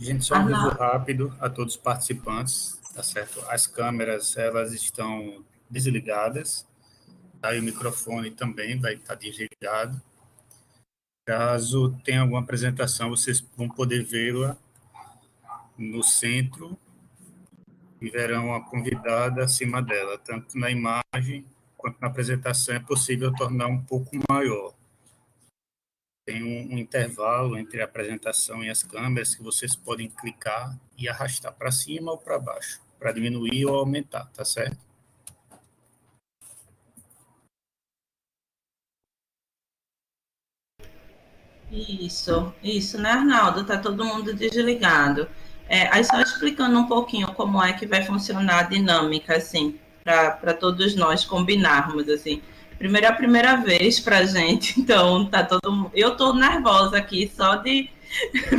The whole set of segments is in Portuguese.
Gente, só um aviso rápido a todos os participantes, tá certo? As câmeras, elas estão desligadas, tá? E o microfone também vai estar desligado. Caso tenha alguma apresentação, vocês vão poder vê-la no centro e verão a convidada acima dela, tanto na imagem quanto na apresentação é possível tornar um pouco maior. Tem um intervalo entre a apresentação e as câmeras que vocês podem clicar e arrastar para cima ou para baixo, para diminuir ou aumentar, tá certo? Isso, né, Arnaldo? Tá todo mundo desligado. Aí só explicando um pouquinho como é que vai funcionar a dinâmica, assim, para todos nós combinarmos, assim. Primeiro é a primeira vez pra gente, então tá todo mundo. Eu tô nervosa aqui só de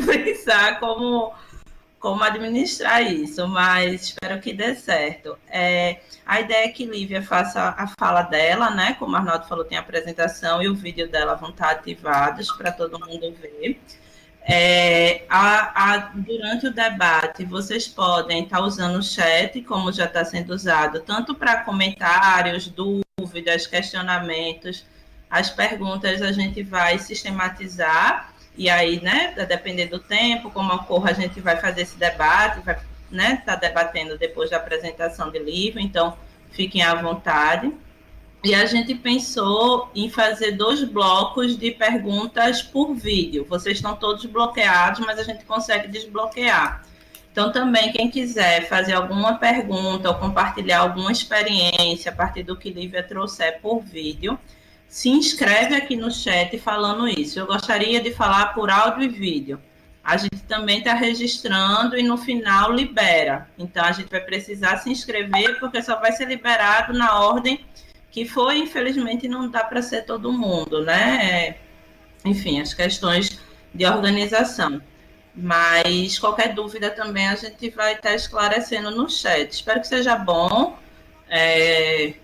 pensar como administrar isso, mas espero que dê certo. A ideia é que Lívia faça a fala dela, né? Como o Arnaldo falou, tem a apresentação e o vídeo dela vão estar ativados para todo mundo ver. Durante o debate, vocês podem estar usando o chat, como já está sendo usado, tanto para comentários, dúvidas, questionamentos. As perguntas a gente vai sistematizar, e aí, né, a depender do tempo, como ocorra, a gente vai fazer esse debate, vai, né, estar debatendo depois da apresentação de livro, então fiquem à vontade. E a gente pensou em fazer 2 blocos de perguntas por vídeo. Vocês estão todos bloqueados, mas a gente consegue desbloquear. Então, também, quem quiser fazer alguma pergunta ou compartilhar alguma experiência a partir do que Lívia trouxer por vídeo, se inscreve aqui no chat falando isso. Eu gostaria de falar por áudio e vídeo. A gente também está registrando e no final libera. Então, a gente vai precisar se inscrever, porque só vai ser liberado na ordem que foi, infelizmente, não dá para ser todo mundo, né? Enfim, as questões de organização. Mas qualquer dúvida também a gente vai estar esclarecendo no chat. Espero que seja bom.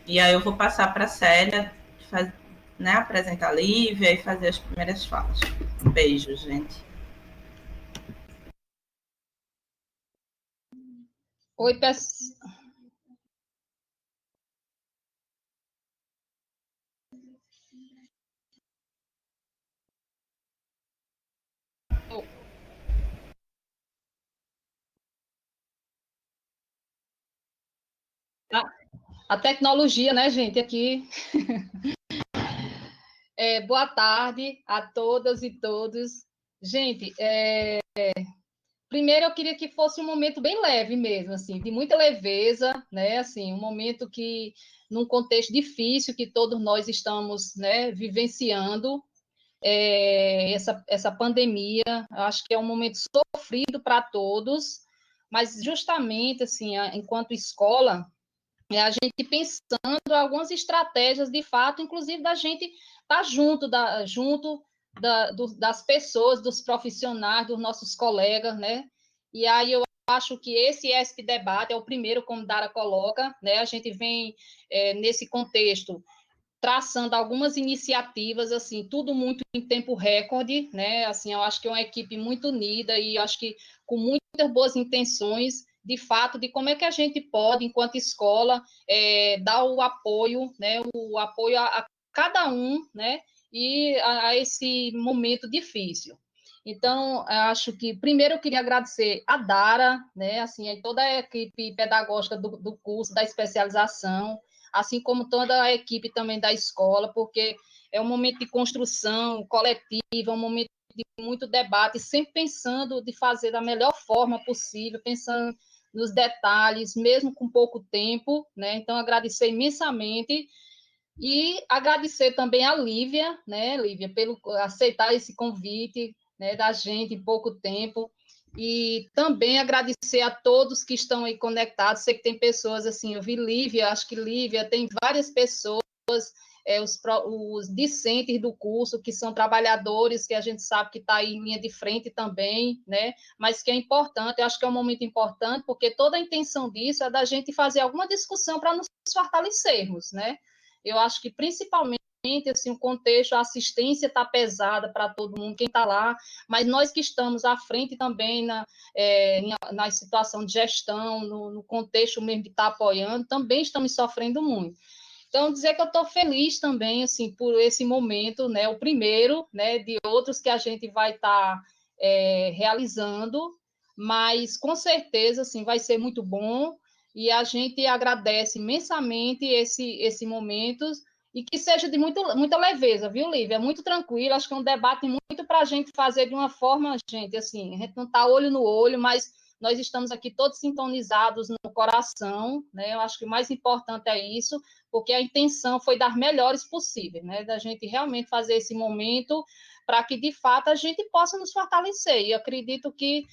E aí eu vou passar para a Célia, né, apresentar a Lívia e fazer as primeiras falas. Um beijo, gente. Oi, pessoal. A tecnologia, né, gente, aqui. Boa tarde a todas e todos. Gente, primeiro eu queria que fosse um momento bem leve mesmo, assim, de muita leveza, né, assim, um momento que, num contexto difícil que todos nós estamos, né, vivenciando, essa pandemia, eu acho que é um momento sofrido para todos, mas justamente, assim, enquanto escola, a gente pensando algumas estratégias, de fato, inclusive da gente estar junto das pessoas, dos profissionais, dos nossos colegas, né? E aí eu acho que esse ESP Debate é o primeiro, como Dara coloca, né? A gente vem, nesse contexto, traçando algumas iniciativas, assim, tudo muito em tempo recorde, né? Assim, eu acho que é uma equipe muito unida e acho que com muitas boas intenções, de fato, de como é que a gente pode, enquanto escola, dar o apoio, né? O apoio a cada um, né? E a esse momento difícil. Então, acho que, primeiro, eu queria agradecer a Dara, né, assim, a toda a equipe pedagógica do curso, da especialização, assim como toda a equipe também da escola, porque é um momento de construção coletiva, um momento de muito debate, sempre pensando de fazer da melhor forma possível, pensando nos detalhes, mesmo com pouco tempo, né? Então, agradecer imensamente e agradecer também a Lívia, né, Lívia, pelo aceitar esse convite, né, da gente em pouco tempo, e também agradecer a todos que estão aí conectados. Sei que tem pessoas assim, eu vi Lívia, acho que Lívia, tem várias pessoas, os discentes do curso, que são trabalhadores, que a gente sabe que está aí em linha de frente também, né, mas que é importante, eu acho que é um momento importante, porque toda a intenção disso é da gente fazer alguma discussão para nos fortalecermos, né. Eu acho que, principalmente, assim, o contexto, a assistência está pesada para todo mundo, quem está lá, mas nós que estamos à frente também na situação de gestão, no contexto mesmo de estar apoiando, também estamos sofrendo muito. Então, dizer que eu estou feliz também, assim, por esse momento, né, o primeiro, né, de outros que a gente vai estar realizando, mas, com certeza, assim, vai ser muito bom, e a gente agradece imensamente esse momento, e que seja de muita leveza, viu, Lívia? É muito tranquilo, acho que é um debate muito para a gente fazer de uma forma, gente, assim, a gente não está olho no olho, mas nós estamos aqui todos sintonizados no coração, né? Eu acho que o mais importante é isso, porque a intenção foi das melhores possíveis, né? Da gente realmente fazer esse momento para que, de fato, a gente possa nos fortalecer. E acredito que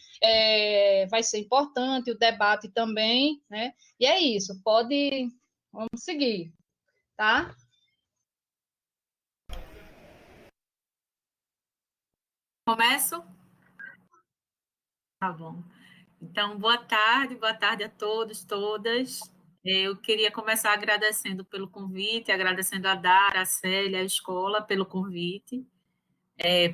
vai ser importante o debate também, né? E é isso, vamos seguir, tá? Começo? Tá bom. Então, boa tarde a todos, todas. Eu queria começar agradecendo pelo convite, agradecendo a Dara, a Célia, a escola pelo convite.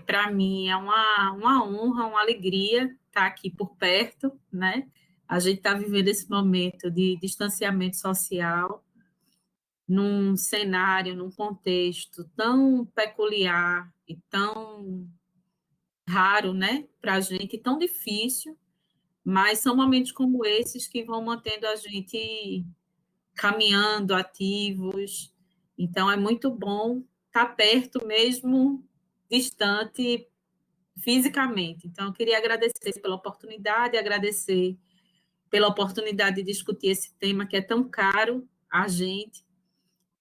Para mim é uma honra, uma alegria estar aqui por perto, né? A gente está vivendo esse momento de distanciamento social, num cenário, num contexto tão peculiar e tão raro, né, para a gente, tão difícil, mas são momentos como esses que vão mantendo a gente caminhando, ativos. Então, é muito bom estar perto, mesmo distante fisicamente. Então, eu queria agradecer pela oportunidade, agradecer pela oportunidade de discutir esse tema que é tão caro a gente,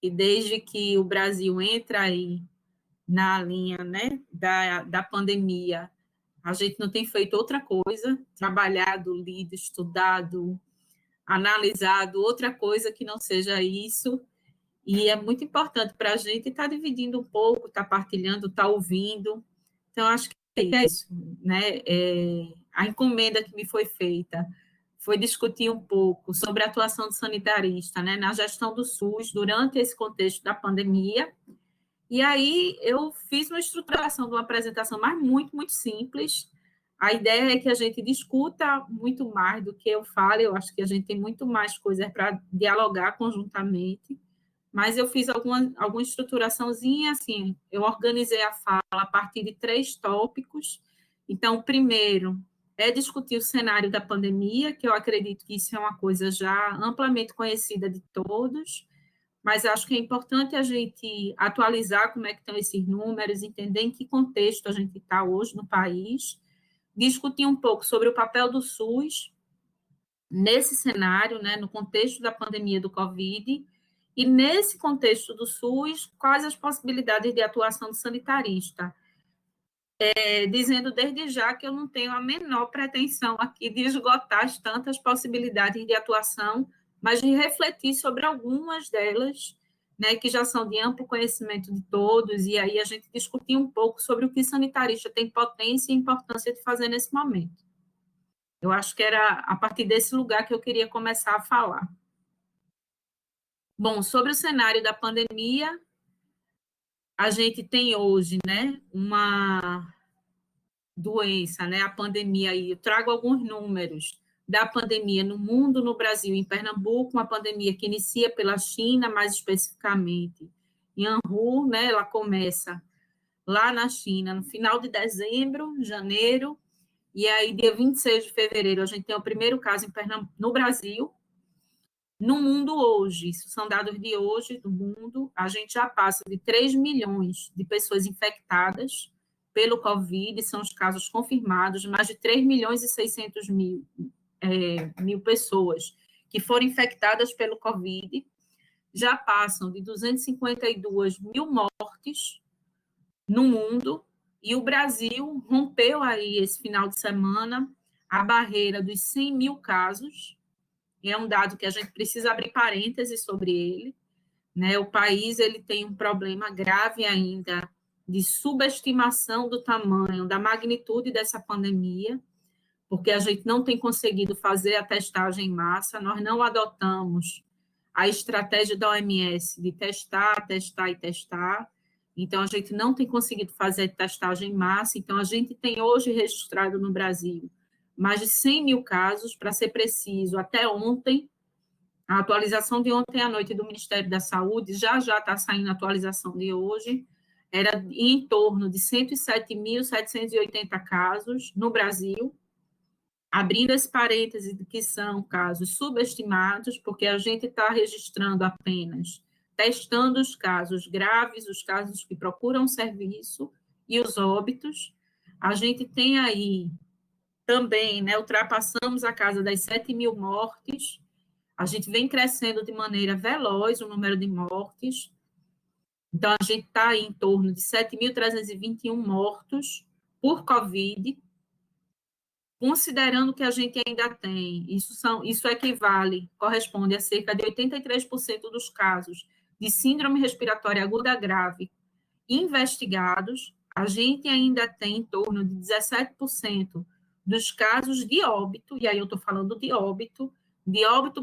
e desde que o Brasil entra aí na linha, né, da pandemia, a gente não tem feito outra coisa, trabalhado, lido, estudado, analisado, outra coisa que não seja isso, e é muito importante para a gente estar dividindo um pouco, estar partilhando, estar ouvindo. Então, acho que é isso, né? A encomenda que me foi feita foi discutir um pouco sobre a atuação do sanitarista, né, na gestão do SUS durante esse contexto da pandemia. E aí eu fiz uma estruturação de uma apresentação, mas muito, muito simples. A ideia é que a gente discuta muito mais do que eu falo, eu acho que a gente tem muito mais coisas para dialogar conjuntamente, mas eu fiz alguma estruturaçãozinha, assim, eu organizei a fala a partir de 3 tópicos. Então, o primeiro é discutir o cenário da pandemia, que eu acredito que isso é uma coisa já amplamente conhecida de todos, mas acho que é importante a gente atualizar como é que estão esses números, entender em que contexto a gente está hoje no país, discutir um pouco sobre o papel do SUS nesse cenário, né, no contexto da pandemia do Covid, e nesse contexto do SUS, quais as possibilidades de atuação do sanitarista. Dizendo desde já que eu não tenho a menor pretensão aqui de esgotar as tantas possibilidades de atuação, mas de refletir sobre algumas delas, né, que já são de amplo conhecimento de todos, e aí a gente discutir um pouco sobre o que sanitarista tem potência e importância de fazer nesse momento. Eu acho que era a partir desse lugar que eu queria começar a falar. Bom, sobre o cenário da pandemia, a gente tem hoje, né, uma doença, né, a pandemia aí, eu trago alguns números da pandemia no mundo, no Brasil, em Pernambuco, uma pandemia que inicia pela China, mais especificamente em Wuhan, né, ela começa lá na China, no final de dezembro, janeiro, e aí dia 26 de fevereiro a gente tem o primeiro caso em Pernambuco, no Brasil. No mundo hoje, isso são dados de hoje do mundo, a gente já passa de 3 milhões de pessoas infectadas pelo Covid, são os casos confirmados, mais de 3 milhões e 600 mil pessoas que foram infectadas pelo Covid, já passam de 252 mil mortes no mundo, e o Brasil rompeu aí esse final de semana a barreira dos 100 mil casos, e é um dado que a gente precisa abrir parênteses sobre ele, né? O país ele tem um problema grave ainda de subestimação do tamanho, da magnitude dessa pandemia, porque a gente não tem conseguido fazer a testagem em massa, nós não adotamos a estratégia da OMS de testar, testar e testar, Então, a gente não tem conseguido fazer testagem em massa. Então, a gente tem hoje registrado no Brasil mais de 100 mil casos, para ser preciso, até ontem. A atualização de ontem à noite do Ministério da Saúde, já está saindo a atualização de hoje, era em torno de 107.780 casos no Brasil, abrindo esse parêntese de que são casos subestimados, porque a gente está registrando apenas, testando os casos graves, os casos que procuram serviço e os óbitos. A gente tem aí também, né, ultrapassamos a casa das 7 mil mortes, a gente vem crescendo de maneira veloz o número de mortes, então a gente está em torno de 7.321 mortos por Covid, considerando que a gente ainda tem, isso equivale, corresponde a cerca de 83% dos casos de síndrome respiratória aguda grave investigados, a gente ainda tem em torno de 17% dos casos de óbito, e aí eu estou falando de óbito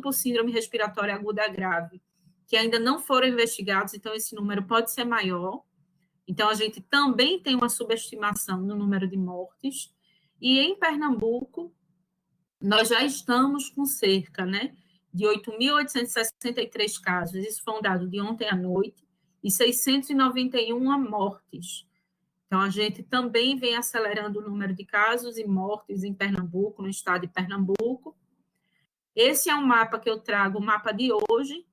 por síndrome respiratória aguda grave, que ainda não foram investigados, então esse número pode ser maior. Então, a gente também tem uma subestimação no número de mortes, e em Pernambuco, nós já estamos com cerca, né, de 8.863 casos, isso foi um dado de ontem à noite, e 691 mortes. Então, a gente também vem acelerando o número de casos e mortes em Pernambuco, no estado de Pernambuco. Esse é um mapa que eu trago, o mapa de hoje,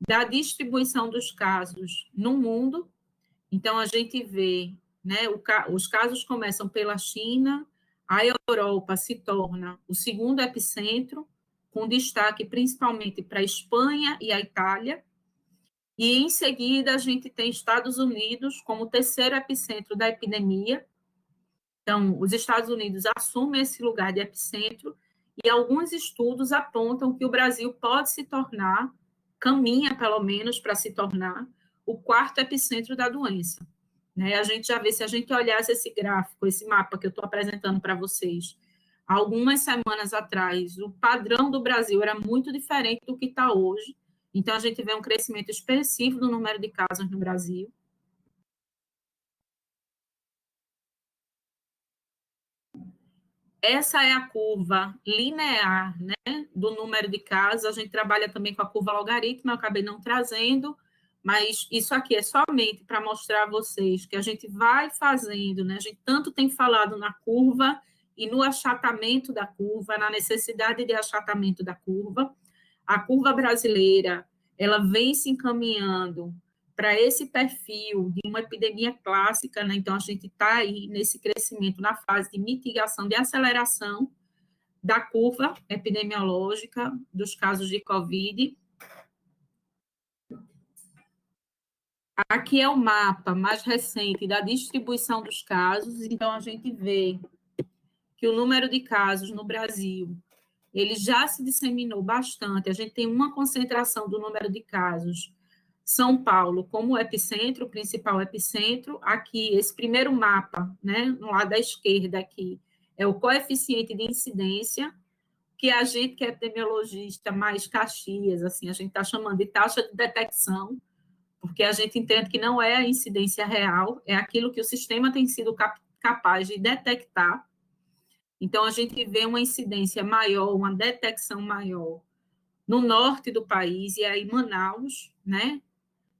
da distribuição dos casos no mundo. Então, a gente vê, né, os casos começam pela China, a Europa se torna o segundo epicentro, com destaque principalmente para a Espanha e a Itália, e em seguida a gente tem Estados Unidos como o terceiro epicentro da epidemia. Então, os Estados Unidos assumem esse lugar de epicentro, e alguns estudos apontam que o Brasil pode se tornar, caminha pelo menos para se tornar, o quarto epicentro da doença. Né? A gente já vê, se a gente olhasse esse gráfico, esse mapa que eu estou apresentando para vocês, algumas semanas atrás, o padrão do Brasil era muito diferente do que está hoje. Então, a gente vê um crescimento expressivo do número de casos no Brasil. Essa é a curva linear, né, do número de casos. A gente trabalha também com a curva logarítmica, eu acabei não trazendo, mas isso aqui é somente para mostrar a vocês que a gente vai fazendo, né, a gente tanto tem falado na curva e no achatamento da curva, na necessidade de achatamento da curva. A curva brasileira, ela vem se encaminhando para esse perfil de uma epidemia clássica, né? Então, a gente está aí nesse crescimento na fase de mitigação, de aceleração da curva epidemiológica dos casos de Covid. Aqui é o mapa mais recente da distribuição dos casos, então a gente vê que o número de casos no Brasil, ele já se disseminou bastante, a gente tem uma concentração do número de casos. São Paulo como epicentro, o principal epicentro, aqui, esse primeiro mapa, né, no lado da esquerda aqui, é o coeficiente de incidência, que a gente, que é epidemiologista mais Caxias, assim, a gente está chamando de taxa de detecção, porque a gente entende que não é a incidência real, é aquilo que o sistema tem sido capaz de detectar. Então, a gente vê uma incidência maior, uma detecção maior no norte do país, e aí Manaus, né,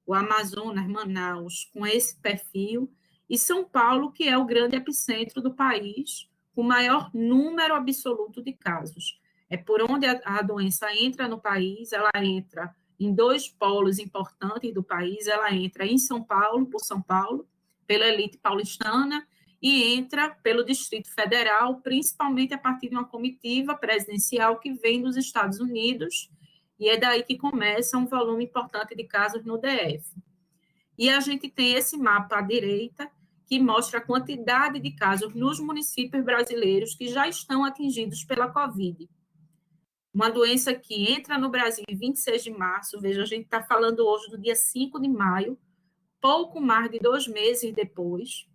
o Amazonas, Manaus, com esse perfil, e São Paulo, que é o grande epicentro do país, com maior número absoluto de casos. É por onde a doença entra no país, ela entra em dois polos importantes do país, ela entra em São Paulo, por São Paulo, pela elite paulistana, e entra pelo Distrito Federal, principalmente a partir de uma comitiva presidencial que vem dos Estados Unidos, e é daí que começa um volume importante de casos no DF. E a gente tem esse mapa à direita, que mostra a quantidade de casos nos municípios brasileiros que já estão atingidos pela Covid. Uma doença que entra no Brasil em 26 de março, veja, a gente está falando hoje do dia 5 de maio, pouco mais de 2 meses depois,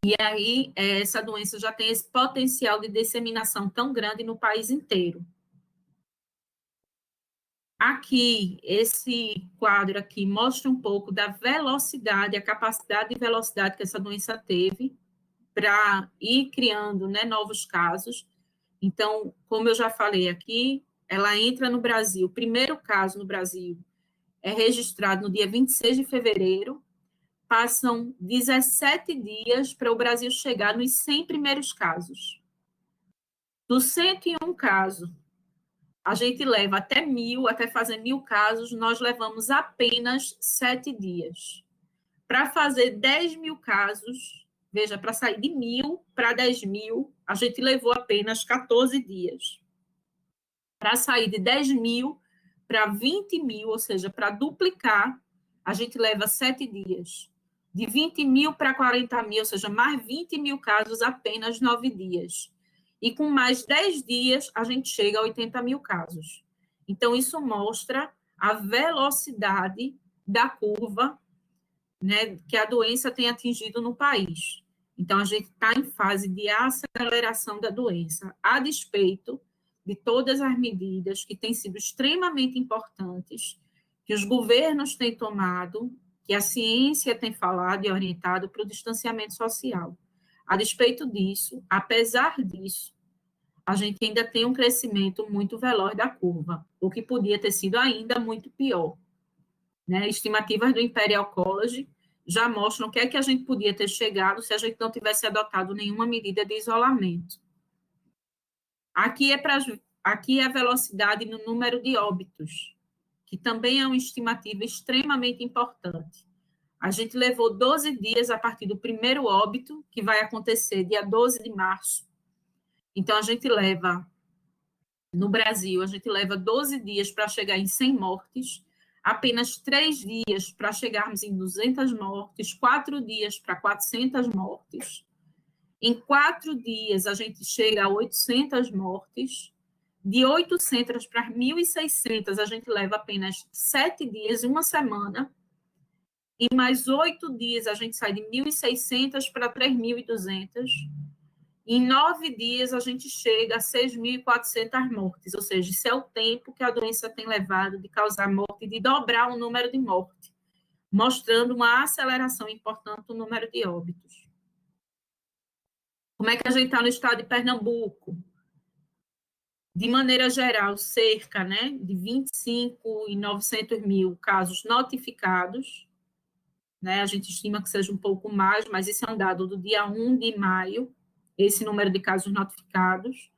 e aí essa doença já tem esse potencial de disseminação tão grande no país inteiro. Aqui, esse quadro aqui mostra um pouco da velocidade, a capacidade de velocidade que essa doença teve para ir criando, né, novos casos. Então, como eu já falei aqui, ela entra no Brasil, o primeiro caso no Brasil é registrado no dia 26 de fevereiro, passam 17 dias para o Brasil chegar nos 100 primeiros casos. Dos 101 casos, a gente leva até 1.000, até fazer 1.000 casos, nós levamos apenas 7 dias. Para fazer 10.000 casos, veja, para sair de 1.000 para 10.000, a gente levou apenas 14 dias. Para sair de 10.000 para 20.000, ou seja, para duplicar, a gente leva 7 dias. De 20.000 para 40.000, ou seja, mais 20.000 casos, apenas 9 dias. E com mais 10 dias, a gente chega a 80.000 casos. Então, isso mostra a velocidade da curva, né, que a doença tem atingido no país. Então, a gente está em fase de aceleração da doença, a despeito de todas as medidas que têm sido extremamente importantes, que os governos têm tomado, que a ciência tem falado e orientado para o distanciamento social. A despeito disso, apesar disso, a gente ainda tem um crescimento muito veloz da curva, o que podia ter sido ainda muito pior. Né? Estimativas do Imperial College já mostram o que é que a gente podia ter chegado se a gente não tivesse adotado nenhuma medida de isolamento. Aqui é a velocidade no número de óbitos, que também é uma estimativa extremamente importante. A gente levou 12 dias a partir do primeiro óbito, que vai acontecer dia 12 de março. Então, no Brasil, a gente leva 12 dias para chegar em 100 mortes, apenas 3 dias para chegarmos em 200 mortes, 4 dias para 400 mortes. Em 4 dias, a gente chega a 800 mortes. De 800 para 1.600, a gente leva apenas 7 dias, uma semana. Em mais 8 dias, a gente sai de 1.600 para 3.200. Em 9 dias, a gente chega a 6.400 mortes, ou seja, isso é o tempo que a doença tem levado de causar morte, de dobrar o número de mortes, mostrando uma aceleração importante no número de óbitos. Como é que a gente está no estado de Pernambuco? De maneira geral, cerca, né, de 25.900 mil casos notificados, né, a gente estima que seja um pouco mais, mas esse é um dado do dia 1 de maio, esse número de casos notificados.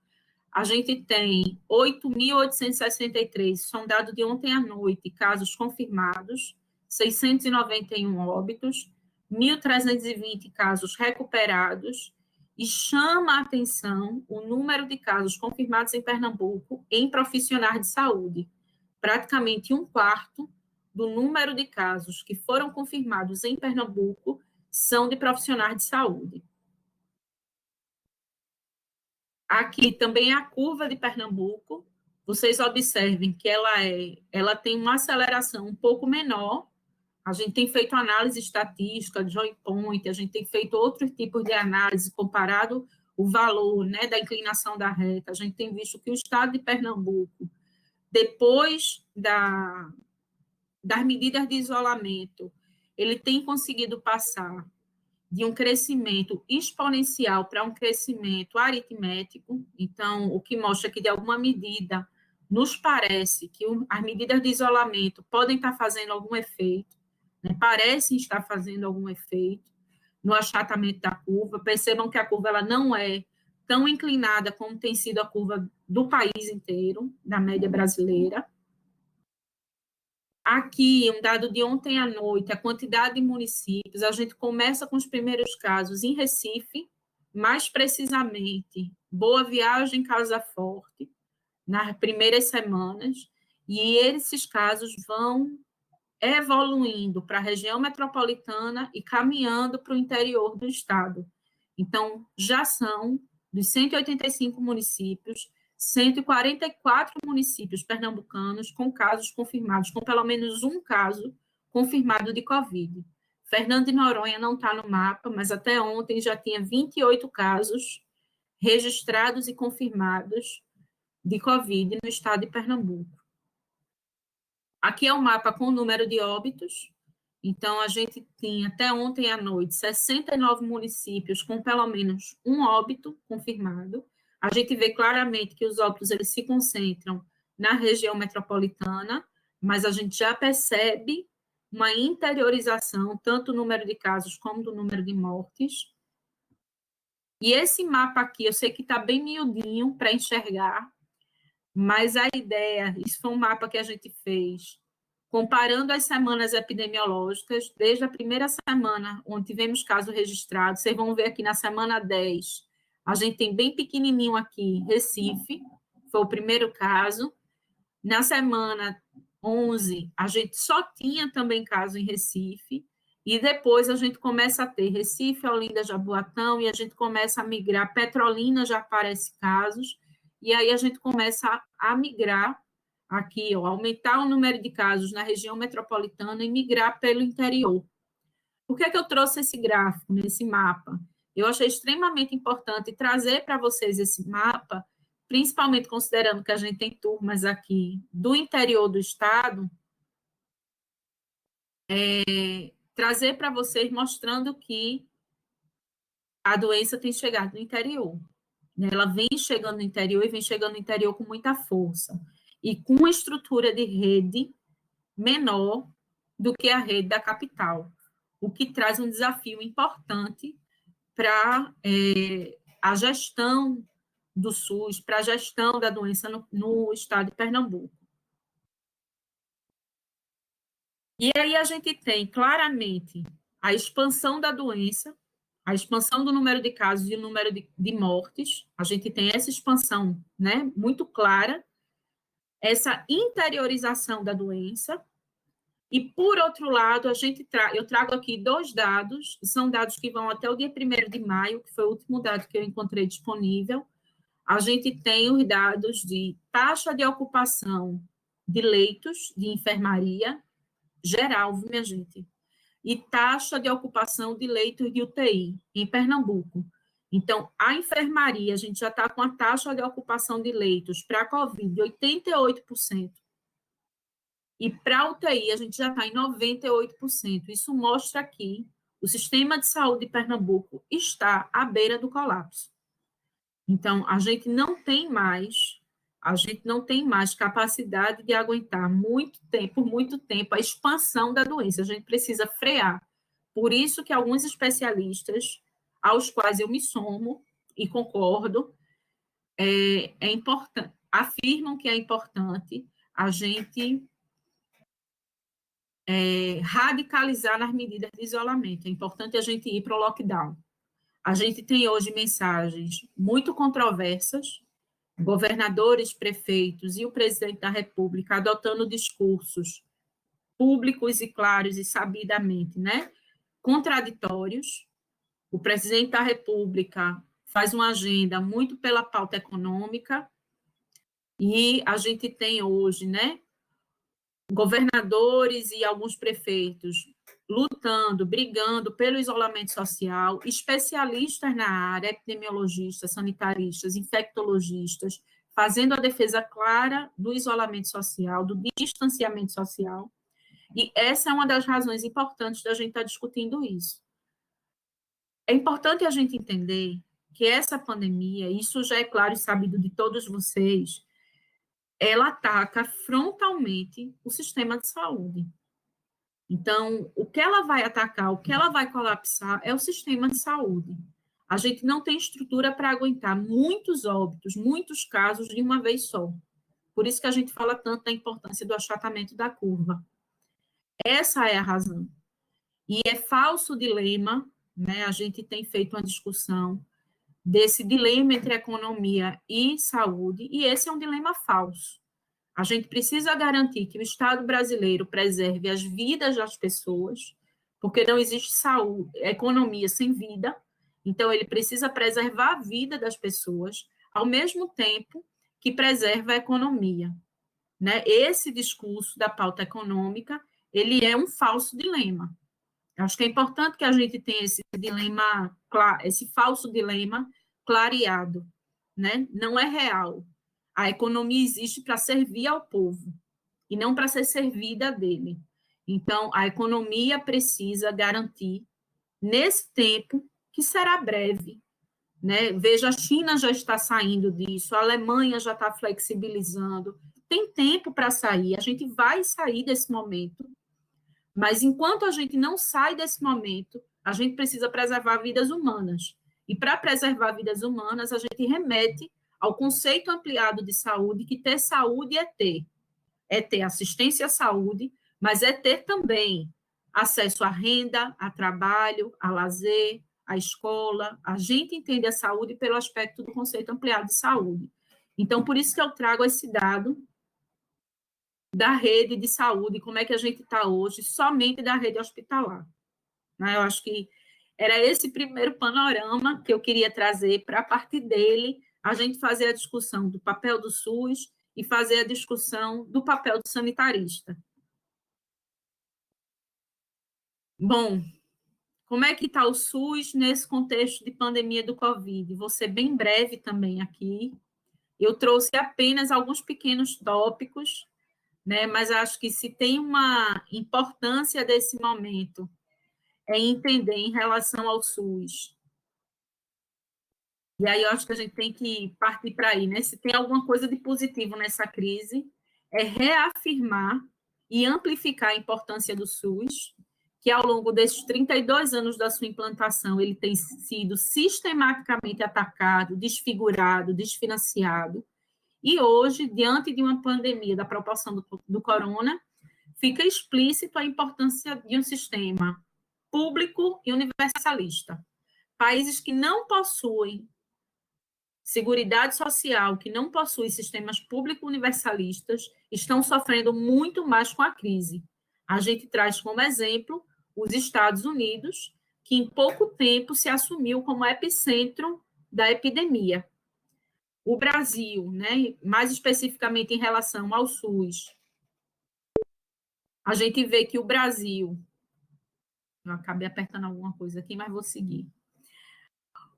A gente tem 8.863, são dados de ontem à noite, casos confirmados, 691 óbitos, 1.320 casos recuperados, e chama a atenção o número de casos confirmados em Pernambuco em profissionais de saúde. Praticamente 1/4 do número de casos que foram confirmados em Pernambuco são de profissionais de saúde. Aqui também a curva de Pernambuco, vocês observem que ela tem uma aceleração um pouco menor. A gente tem feito análise estatística, joint point, a gente tem feito outros tipos de análise, comparado o valor, né, da inclinação da reta. A gente tem visto que o estado de Pernambuco, depois das medidas de isolamento, ele tem conseguido passar de um crescimento exponencial para um crescimento aritmético. Então, o que mostra que, de alguma medida, nos parece que as medidas de isolamento podem estar fazendo algum efeito, né? Parecem estar fazendo algum efeito no achatamento da curva. Percebam que a curva ela não é tão inclinada como tem sido a curva do país inteiro, da média brasileira. Aqui, um dado de ontem à noite, a quantidade de municípios, a gente começa com os primeiros casos em Recife, mais precisamente, Boa Viagem, Casa Forte, nas primeiras semanas, e esses casos vão evoluindo para a região metropolitana e caminhando para o interior do estado. Então, já são, dos 185 municípios, 144 municípios pernambucanos com casos confirmados, com pelo menos um caso confirmado de Covid. Fernando de Noronha não está no mapa, mas até ontem já tinha 28 casos registrados e confirmados de Covid no estado de Pernambuco. Aqui é o mapa com o número de óbitos. Então, a gente tinha, até ontem à noite, 69 municípios com pelo menos um óbito confirmado. A gente vê claramente que os óbitos eles se concentram na região metropolitana, mas a gente já percebe uma interiorização, tanto do número de casos como do número de mortes. E esse mapa aqui, eu sei que está bem miudinho para enxergar, mas a ideia, isso foi um mapa que a gente fez, comparando as semanas epidemiológicas, desde a primeira semana, onde tivemos casos registrados, vocês vão ver aqui na semana 10, a gente tem bem pequenininho aqui, Recife, foi o primeiro caso. Na semana 11, a gente só tinha também caso em Recife, e depois a gente começa a ter Recife, Olinda, Jaboatão, e a gente começa a migrar, Petrolina já aparece casos, e aí a gente começa a migrar aqui, ó, aumentar o número de casos na região metropolitana e migrar pelo interior. Por que é que eu trouxe esse gráfico, nesse mapa? Eu achei extremamente importante trazer para vocês esse mapa, principalmente considerando que a gente tem turmas aqui do interior do estado, trazer para vocês mostrando que a doença tem chegado no interior. Ela vem chegando no interior e vem chegando no interior com muita força. E com uma estrutura de rede menor do que a rede da capital, o que traz um desafio importante para a gestão do SUS, para a gestão da doença no estado de Pernambuco. E aí a gente tem claramente a expansão da doença, a expansão do número de casos e o número de mortes, a gente tem essa expansão, né, muito clara, essa interiorização da doença, e, por outro lado, eu trago aqui 2 dados, são dados que vão até o dia 1º de maio, que foi o último dado que eu encontrei disponível. A gente tem os dados de taxa de ocupação de leitos de enfermaria geral, viu, minha gente? E taxa de ocupação de leitos de UTI em Pernambuco. Então, a enfermaria, a gente já está com a taxa de ocupação de leitos para a COVID de 88%. E para a UTI, a gente já está em 98%. Isso mostra que o sistema de saúde de Pernambuco está à beira do colapso. Então, a gente não tem mais capacidade de aguentar por muito tempo, a expansão da doença. A gente precisa frear. Por isso que alguns especialistas, aos quais eu me somo e concordo, afirmam que é importante a gente radicalizar nas medidas de isolamento. É importante a gente ir para o lockdown. A gente tem hoje mensagens muito controversas, governadores, prefeitos e o presidente da República adotando discursos públicos e claros e sabidamente, né, contraditórios. O presidente da República faz uma agenda muito pela pauta econômica e a gente tem hoje, né, governadores e alguns prefeitos lutando, brigando pelo isolamento social, especialistas na área, epidemiologistas, sanitaristas, infectologistas, fazendo a defesa clara do isolamento social, do distanciamento social, e essa é uma das razões importantes da gente estar discutindo isso. É importante a gente entender que essa pandemia, isso já é claro e sabido de todos vocês, ela ataca frontalmente o sistema de saúde. Então, o que ela vai atacar, o que ela vai colapsar é o sistema de saúde. A gente não tem estrutura para aguentar muitos óbitos, muitos casos de uma vez só. Por isso que a gente fala tanto da importância do achatamento da curva. Essa é a razão. E é falso dilema, né? A gente tem feito uma discussão desse dilema entre economia e saúde, e esse é um dilema falso. A gente precisa garantir que o Estado brasileiro preserve as vidas das pessoas, porque não existe saúde, economia sem vida, então ele precisa preservar a vida das pessoas, ao mesmo tempo que preserva a economia, né? Esse discurso da pauta econômica, ele é um falso dilema. Acho que é importante que a gente tenha esse dilema, esse falso dilema clareado, né? Não é real. A economia existe para servir ao povo. e não para ser servida dele. Então, a economia precisa garantir, nesse tempo, que será breve, né? Veja, a China já está saindo disso, a Alemanha já está flexibilizando, tem tempo para sair, a gente vai sair desse momento, mas enquanto a gente não sai desse momento, a gente precisa preservar vidas humanas. E para preservar vidas humanas, a gente remete ao conceito ampliado de saúde, que ter saúde é ter assistência à saúde, mas é ter também acesso à renda, a trabalho, a lazer, à escola. A gente entende a saúde pelo aspecto do conceito ampliado de saúde. Então, por isso que eu trago esse dado da rede de saúde, como é que a gente está hoje, somente da rede hospitalar. Né? Eu acho que era esse primeiro panorama que eu queria trazer, para a partir dele a gente fazer a discussão do papel do SUS e fazer a discussão do papel do sanitarista. Bom, como é que está o SUS nesse contexto de pandemia do Covid? Vou ser bem breve também aqui. Eu trouxe apenas alguns pequenos tópicos, né, mas acho que se tem uma importância desse momento é entender em relação ao SUS. E aí eu acho que a gente tem que partir para aí, né? Se tem alguma coisa de positivo nessa crise, é reafirmar e amplificar a importância do SUS, que ao longo desses 32 anos da sua implantação, ele tem sido sistematicamente atacado, desfigurado, desfinanciado, e hoje, diante de uma pandemia da proporção do corona, fica explícito a importância de um sistema público e universalista. Países que não possuem Seguridade Social, que não possuem sistemas públicos universalistas, estão sofrendo muito mais com a crise. A gente traz como exemplo os Estados Unidos, que em pouco tempo se assumiu como epicentro da epidemia. O Brasil, né, mais especificamente em relação ao SUS, a gente vê que o Brasil... Eu acabei apertando alguma coisa aqui, mas vou seguir.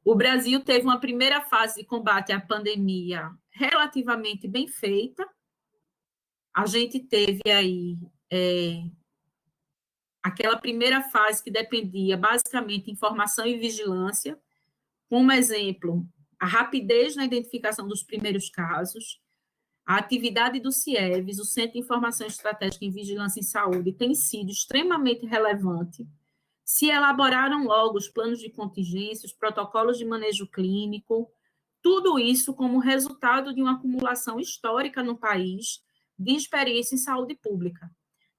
O Brasil teve uma primeira fase de combate à pandemia relativamente bem feita. A gente teve aí aquela primeira fase que dependia basicamente de informação e vigilância, como exemplo, a rapidez na identificação dos primeiros casos, a atividade do CIEVS, o Centro de Informação Estratégica em Vigilância em Saúde, tem sido extremamente relevante. Se elaboraram logo os planos de contingência, os protocolos de manejo clínico, tudo isso como resultado de uma acumulação histórica no país de experiência em saúde pública.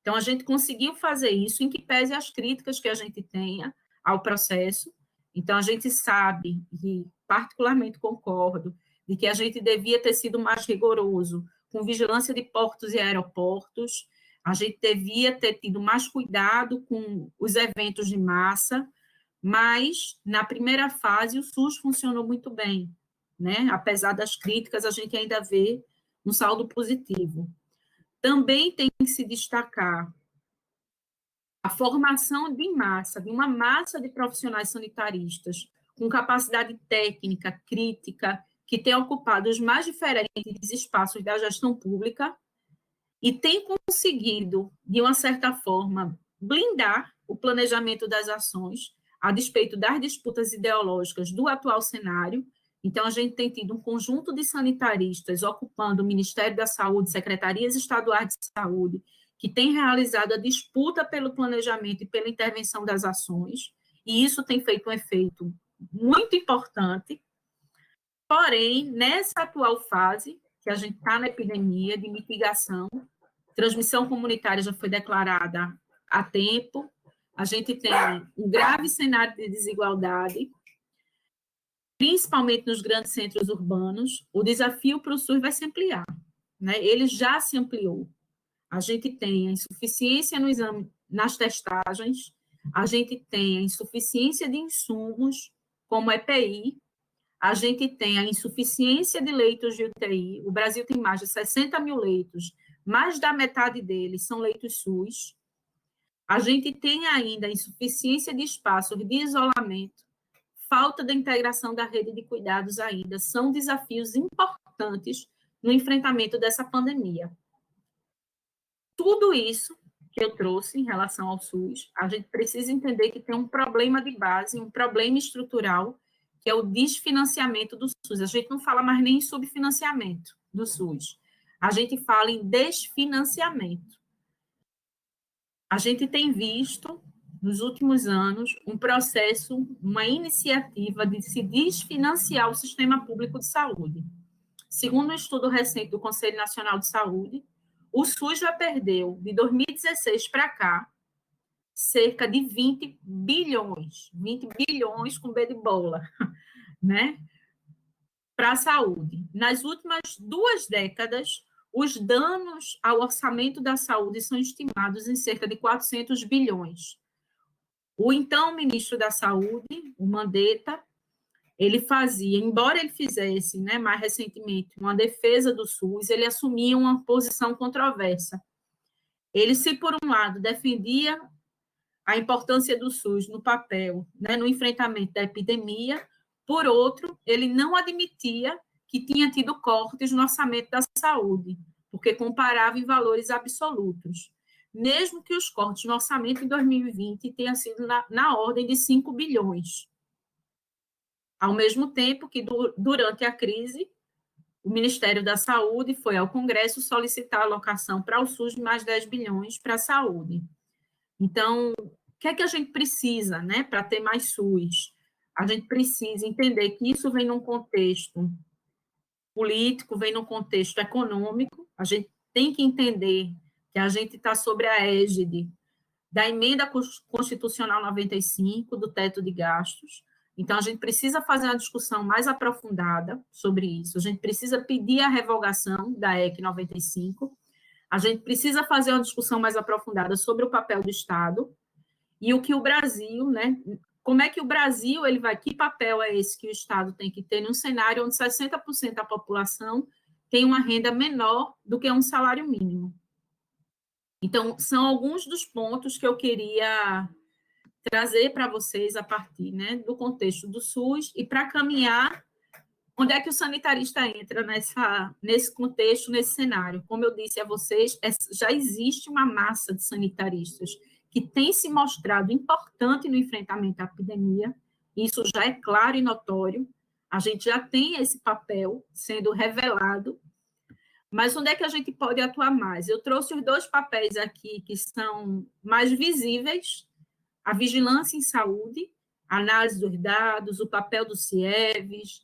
Então, a gente conseguiu fazer isso, em que pese as críticas que a gente tenha ao processo. Então, a gente sabe, e particularmente concordo, de que a gente devia ter sido mais rigoroso com vigilância de portos e aeroportos, a gente devia ter tido mais cuidado com os eventos de massa, mas, na primeira fase, o SUS funcionou muito bem, né? Apesar das críticas, a gente ainda vê um saldo positivo. Também tem que se destacar a formação de massa, de uma massa de profissionais sanitaristas com capacidade técnica, crítica, que tem ocupado os mais diferentes espaços da gestão pública e tem conseguido, de uma certa forma, blindar o planejamento das ações, a despeito das disputas ideológicas do atual cenário. Então, a gente tem tido um conjunto de sanitaristas ocupando o Ministério da Saúde, secretarias estaduais de saúde, que tem realizado a disputa pelo planejamento e pela intervenção das ações, e isso tem feito um efeito muito importante. Porém, nessa atual fase, que a gente está na epidemia de mitigação, transmissão comunitária já foi declarada há tempo, a gente tem um grave cenário de desigualdade, principalmente nos grandes centros urbanos. O desafio para o SUS vai se ampliar, né? Ele já se ampliou. A gente tem a insuficiência no exame, nas testagens, a gente tem a insuficiência de insumos, como EPI, a gente tem a insuficiência de leitos de UTI. O Brasil tem mais de 60 mil leitos, mais da metade deles são leitos SUS. A gente tem ainda a insuficiência de espaços de isolamento, falta da integração da rede de cuidados ainda, são desafios importantes no enfrentamento dessa pandemia. tudo isso que eu trouxe em relação ao SUS, a gente precisa entender que tem um problema de base, um problema estrutural, que é o desfinanciamento do SUS. A gente não fala mais nem em subfinanciamento do SUS. A gente fala em desfinanciamento. A gente tem visto, nos últimos anos, um processo, uma iniciativa de se desfinanciar o sistema público de saúde. Segundo um estudo recente do Conselho Nacional de Saúde, o SUS já perdeu, de 2016 para cá, cerca de 20 bilhões com B de bola, né, para a saúde. Nas últimas 2 décadas, os danos ao orçamento da saúde são estimados em cerca de 400 bilhões. O então ministro da Saúde, o Mandetta, ele fazia, embora ele fizesse, né, mais recentemente, uma defesa do SUS, ele assumia uma posição controversa. Ele, se por um lado defendia a importância do SUS no papel, né, no enfrentamento da epidemia, por outro, ele não admitia que tinha tido cortes no orçamento da saúde, porque comparava em valores absolutos, mesmo que os cortes no orçamento em 2020 tenham sido na ordem de 5 bilhões. Ao mesmo tempo que, durante a crise, o Ministério da Saúde foi ao Congresso solicitar a alocação para o SUS de mais 10 bilhões para a saúde. Então, o que é que a gente precisa, né, para ter mais SUS? A gente precisa entender que isso vem num contexto político, vem num contexto econômico. A gente tem que entender que a gente está sobre a égide da Emenda Constitucional 95, do teto de gastos. Então, a gente precisa fazer uma discussão mais aprofundada sobre isso. A gente precisa pedir a revogação da EC 95. A gente precisa fazer uma discussão mais aprofundada sobre o papel do Estado e o que o Brasil, né? Como é que o Brasil, que papel é esse que o Estado tem que ter num cenário onde 60% da população tem uma renda menor do que um salário mínimo? Então, são alguns dos pontos que eu queria trazer para vocês a partir, né, do contexto do SUS e para caminhar onde é que o sanitarista entra nesse contexto, nesse cenário. Como eu disse a vocês, já existe uma massa de sanitaristas que tem se mostrado importante no enfrentamento da epidemia, isso já é claro e notório, a gente já tem esse papel sendo revelado, mas onde é que a gente pode atuar mais? Eu trouxe os 2 papéis aqui que são mais visíveis, a vigilância em saúde, a análise dos dados, o papel do CIEVES,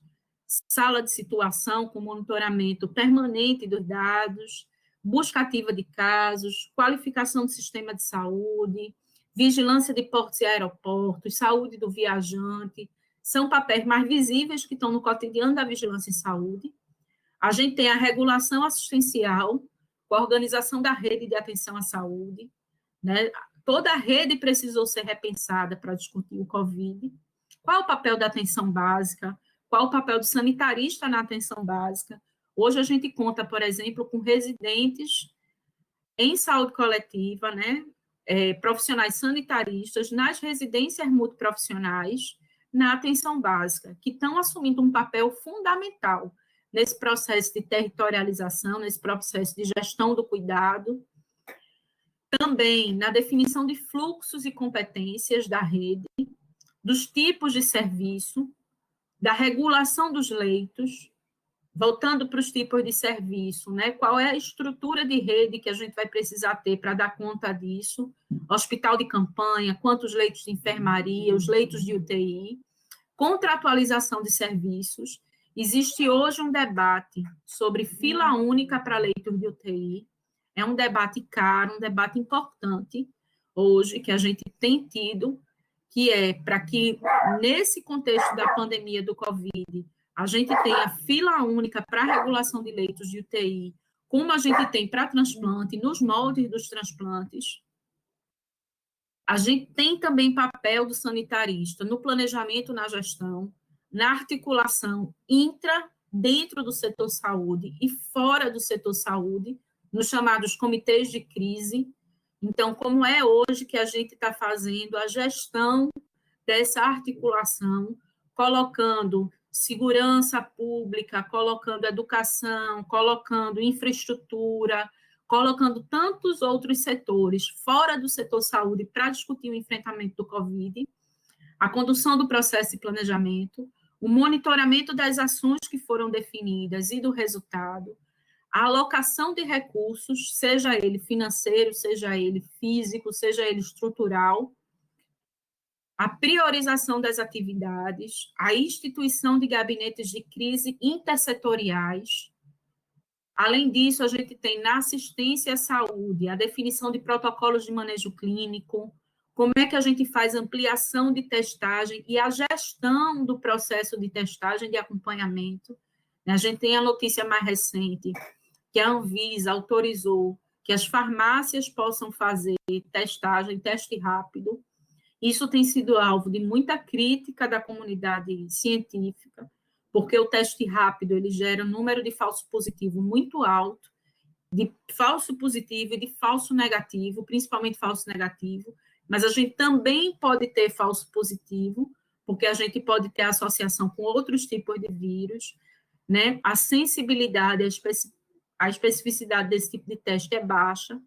sala de situação com monitoramento permanente dos dados, busca ativa de casos, qualificação do sistema de saúde, vigilância de portos e aeroportos, saúde do viajante, são papéis mais visíveis que estão no cotidiano da vigilância em saúde. A gente tem a regulação assistencial, com a organização da rede de atenção à saúde, né? Toda a rede precisou ser repensada para discutir o Covid. Qual é o papel da atenção básica? Qual o papel do sanitarista na atenção básica? Hoje a gente conta, por exemplo, com residentes em saúde coletiva, né? Profissionais sanitaristas nas residências multiprofissionais na atenção básica, que estão assumindo um papel fundamental nesse processo de territorialização, nesse processo de gestão do cuidado, também na definição de fluxos e competências da rede, dos tipos de serviço, da regulação dos leitos, voltando para os tipos de serviço, né? Qual é a estrutura de rede que a gente vai precisar ter para dar conta disso? Hospital de campanha, quantos leitos de enfermaria, os leitos de UTI, contratualização de serviços. Existe hoje um debate sobre fila única para leitos de UTI. É um debate caro, um debate importante hoje que a gente tem tido, que é para que, nesse contexto da pandemia do Covid, a gente tenha fila única para a regulação de leitos de UTI, como a gente tem para transplante, nos moldes dos transplantes. A gente tem também papel do sanitarista no planejamento, na gestão, na articulação dentro do setor saúde e fora do setor saúde, nos chamados comitês de crise. Então, como é hoje que a gente está fazendo a gestão dessa articulação, colocando segurança pública, colocando educação, colocando infraestrutura, colocando tantos outros setores fora do setor saúde para discutir o enfrentamento do Covid, a condução do processo de planejamento, o monitoramento das ações que foram definidas e do resultado, a alocação de recursos, seja ele financeiro, seja ele físico, seja ele estrutural, a priorização das atividades, a instituição de gabinetes de crise intersetoriais. Além disso, a gente tem na assistência à saúde a definição de protocolos de manejo clínico, como é que a gente faz ampliação de testagem e a gestão do processo de testagem de acompanhamento. A gente tem a notícia mais recente, que a Anvisa autorizou que as farmácias possam fazer testagem, teste rápido. Isso tem sido alvo de muita crítica da comunidade científica, porque o teste rápido ele gera um número de falso positivo muito alto, de falso positivo e de falso negativo, principalmente falso negativo, mas a gente também pode ter falso positivo, porque a gente pode ter associação com outros tipos de vírus, né? A sensibilidade, a especificidade desse tipo de teste é baixa.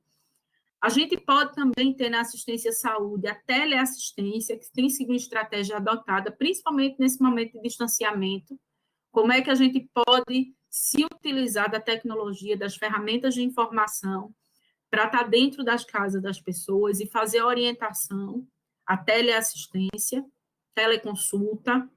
A gente pode também ter na assistência à saúde a teleassistência, que tem sido uma estratégia adotada, principalmente nesse momento de distanciamento. Como é que a gente pode se utilizar da tecnologia, das ferramentas de informação, para estar dentro das casas das pessoas e fazer a orientação, a teleassistência, teleconsulta.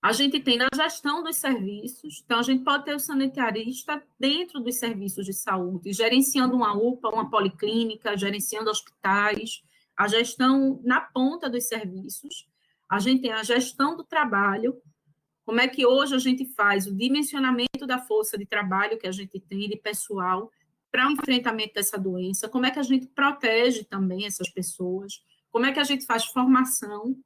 A gente tem na gestão dos serviços, então a gente pode ter o sanitarista dentro dos serviços de saúde, gerenciando uma UPA, uma policlínica, gerenciando hospitais, a gestão na ponta dos serviços. A gente tem a gestão do trabalho, como é que hoje a gente faz o dimensionamento da força de trabalho que a gente tem, de pessoal, para o enfrentamento dessa doença, como é que a gente protege também essas pessoas, como é que a gente faz formação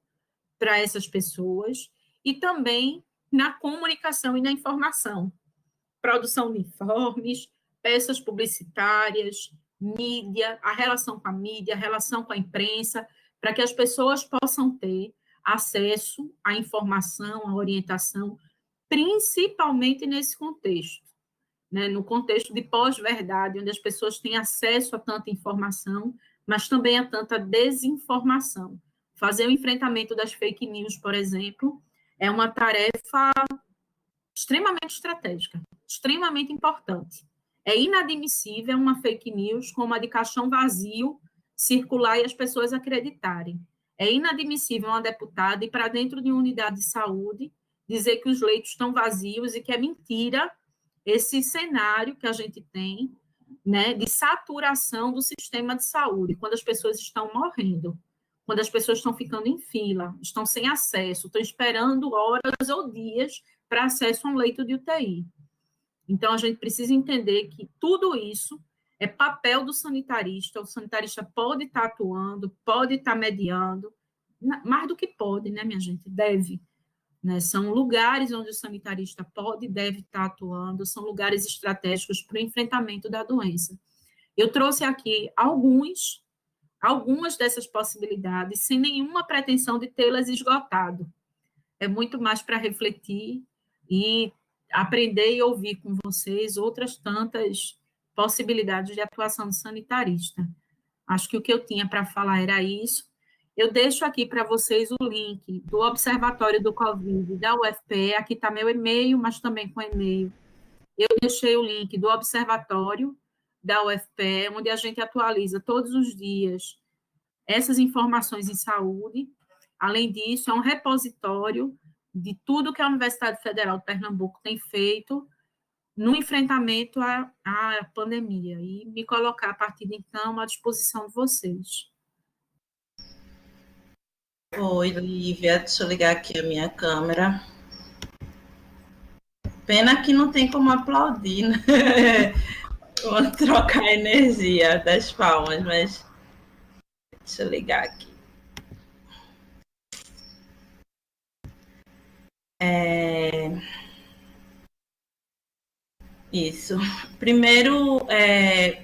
para essas pessoas, e também na comunicação e na informação, produção de informes, peças publicitárias, mídia, a relação com a mídia, a relação com a imprensa, para que as pessoas possam ter acesso à informação, à orientação, principalmente nesse contexto, né, no contexto de pós-verdade, onde as pessoas têm acesso a tanta informação, mas também a tanta desinformação. Fazer o enfrentamento das fake news, por exemplo, é uma tarefa extremamente estratégica, extremamente importante. É inadmissível uma fake news como a de caixão vazio circular e as pessoas acreditarem. É inadmissível uma deputada ir para dentro de uma unidade de saúde dizer que os leitos estão vazios e que é mentira esse cenário que a gente tem, né, de saturação do sistema de saúde, quando as pessoas estão morrendo, quando as pessoas estão ficando em fila, estão sem acesso, estão esperando horas ou dias para acesso a um leito de UTI. Então, a gente precisa entender que tudo isso é papel do sanitarista, o sanitarista pode estar atuando, pode estar mediando, mais do que pode, né, minha gente? Deve. Né? São lugares onde o sanitarista pode e deve estar atuando, são lugares estratégicos para o enfrentamento da doença. Eu trouxe aqui algumas dessas possibilidades, sem nenhuma pretensão de tê-las esgotado. É muito mais para refletir e aprender e ouvir com vocês outras tantas possibilidades de atuação do sanitarista. Acho que o que eu tinha para falar era isso. Eu deixo aqui para vocês o link do Observatório do Covid da UFPE, aqui está meu e-mail, mas também com e-mail. Eu deixei o link do Observatório da UFPE, onde a gente atualiza todos os dias essas informações em saúde. Além disso, é um repositório de tudo que a Universidade Federal de Pernambuco tem feito no enfrentamento à pandemia, e me colocar, a partir de então, à disposição de vocês. Oi, Lívia, deixa eu ligar aqui a minha câmera. Pena que não tem como aplaudir, né? Vou trocar a energia das palmas, mas deixa eu ligar aqui. Isso. Primeiro,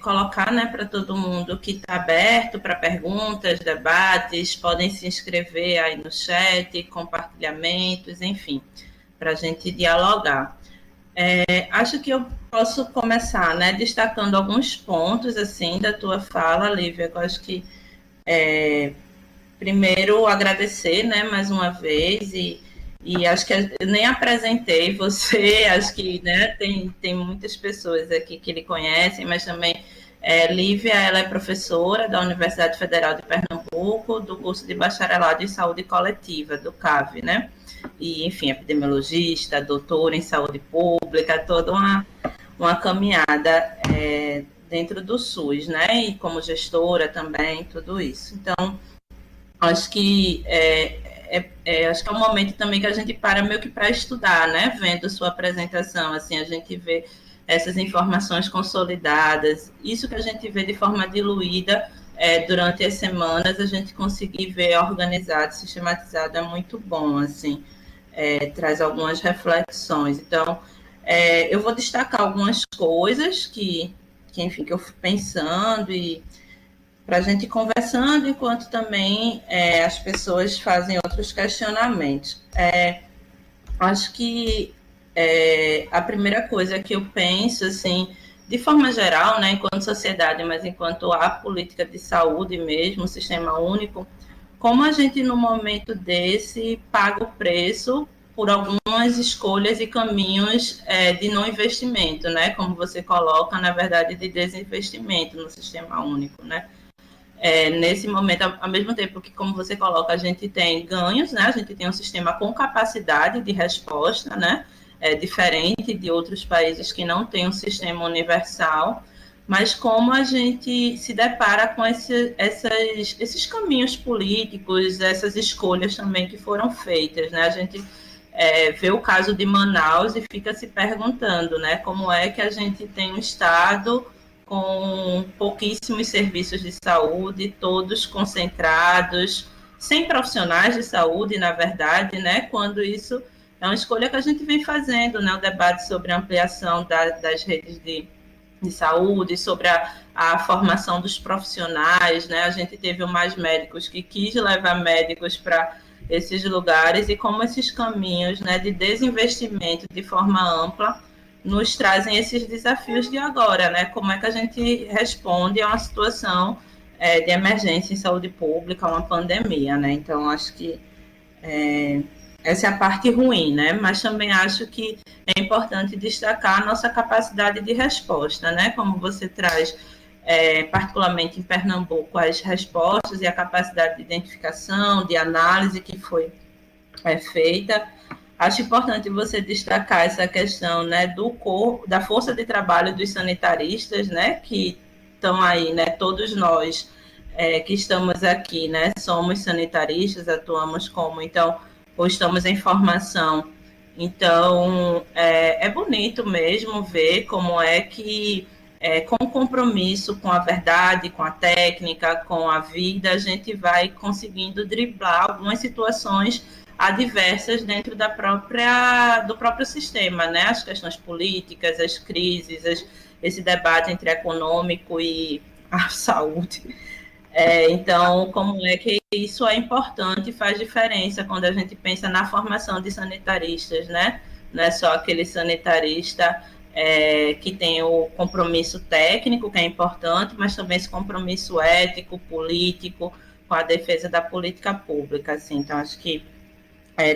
colocar, né, para todo mundo que está aberto para perguntas, debates, podem se inscrever aí no chat, compartilhamentos, enfim, para a gente dialogar. Acho que eu posso começar, né, destacando alguns pontos, assim, da tua fala, Lívia, que eu acho que, primeiro, agradecer, né, mais uma vez, e acho que eu nem apresentei você, acho que, né, tem muitas pessoas aqui que lhe conhecem, mas também Lívia, ela é professora da Universidade Federal de Pernambuco, do curso de Bacharelado em Saúde Coletiva, do CAV, né? E, enfim, epidemiologista, doutora em saúde pública, toda uma caminhada dentro do SUS, né? E como gestora também, tudo isso. Então, acho que acho que é um momento também que a gente para meio que para estudar, né? Vendo sua apresentação, assim, a gente vê essas informações consolidadas, isso que a gente vê de forma diluída durante as semanas, a gente conseguir ver organizado, sistematizado, é muito bom, assim, traz algumas reflexões. Então, eu vou destacar algumas coisas que enfim, que eu fui pensando e para a gente ir conversando, enquanto também as pessoas fazem outros questionamentos. Acho que a primeira coisa que eu penso, assim, de forma geral, né, enquanto sociedade, mas enquanto a política de saúde mesmo, o sistema único, como a gente, no momento desse, paga o preço por algumas escolhas e caminhos de não investimento, né, como você coloca, na verdade, de desinvestimento no sistema único, né. Nesse momento, ao mesmo tempo que, como você coloca, a gente tem ganhos, né, a gente tem um sistema com capacidade de resposta, né, diferente de outros países que não têm um sistema universal, mas como a gente se depara com esses caminhos políticos, essas escolhas também que foram feitas, né? A gente vê o caso de Manaus e fica se perguntando, né, como é que a gente tem um Estado com pouquíssimos serviços de saúde, todos concentrados, sem profissionais de saúde, na verdade, né, quando isso é uma escolha que a gente vem fazendo, né, o debate sobre a ampliação das redes de saúde, sobre a formação dos profissionais, né, a gente teve o Mais Médicos que quis levar médicos para esses lugares e como esses caminhos, né, de desinvestimento de forma ampla nos trazem esses desafios de agora, né, como é que a gente responde a uma situação de emergência em saúde pública, uma pandemia, né, então acho que essa é a parte ruim, né? Mas também acho que é importante destacar a nossa capacidade de resposta, né? Como você traz, particularmente em Pernambuco, as respostas e a capacidade de identificação, de análise que foi feita. Acho importante você destacar essa questão, né, da força de trabalho dos sanitaristas, né? Que estão aí, né? Todos nós que estamos aqui, né? Somos sanitaristas, atuamos como, então, ou estamos em formação. Então, é bonito mesmo ver como é que, com compromisso com a verdade, com a técnica, com a vida, a gente vai conseguindo driblar algumas situações adversas dentro do próprio sistema, né? As questões políticas, as crises, esse debate entre econômico e a saúde. Então, como é que isso é importante e faz diferença quando a gente pensa na formação de sanitaristas, né? Não é só aquele sanitarista que tem o compromisso técnico, que é importante, mas também esse compromisso ético, político, com a defesa da política pública, assim. Então, acho que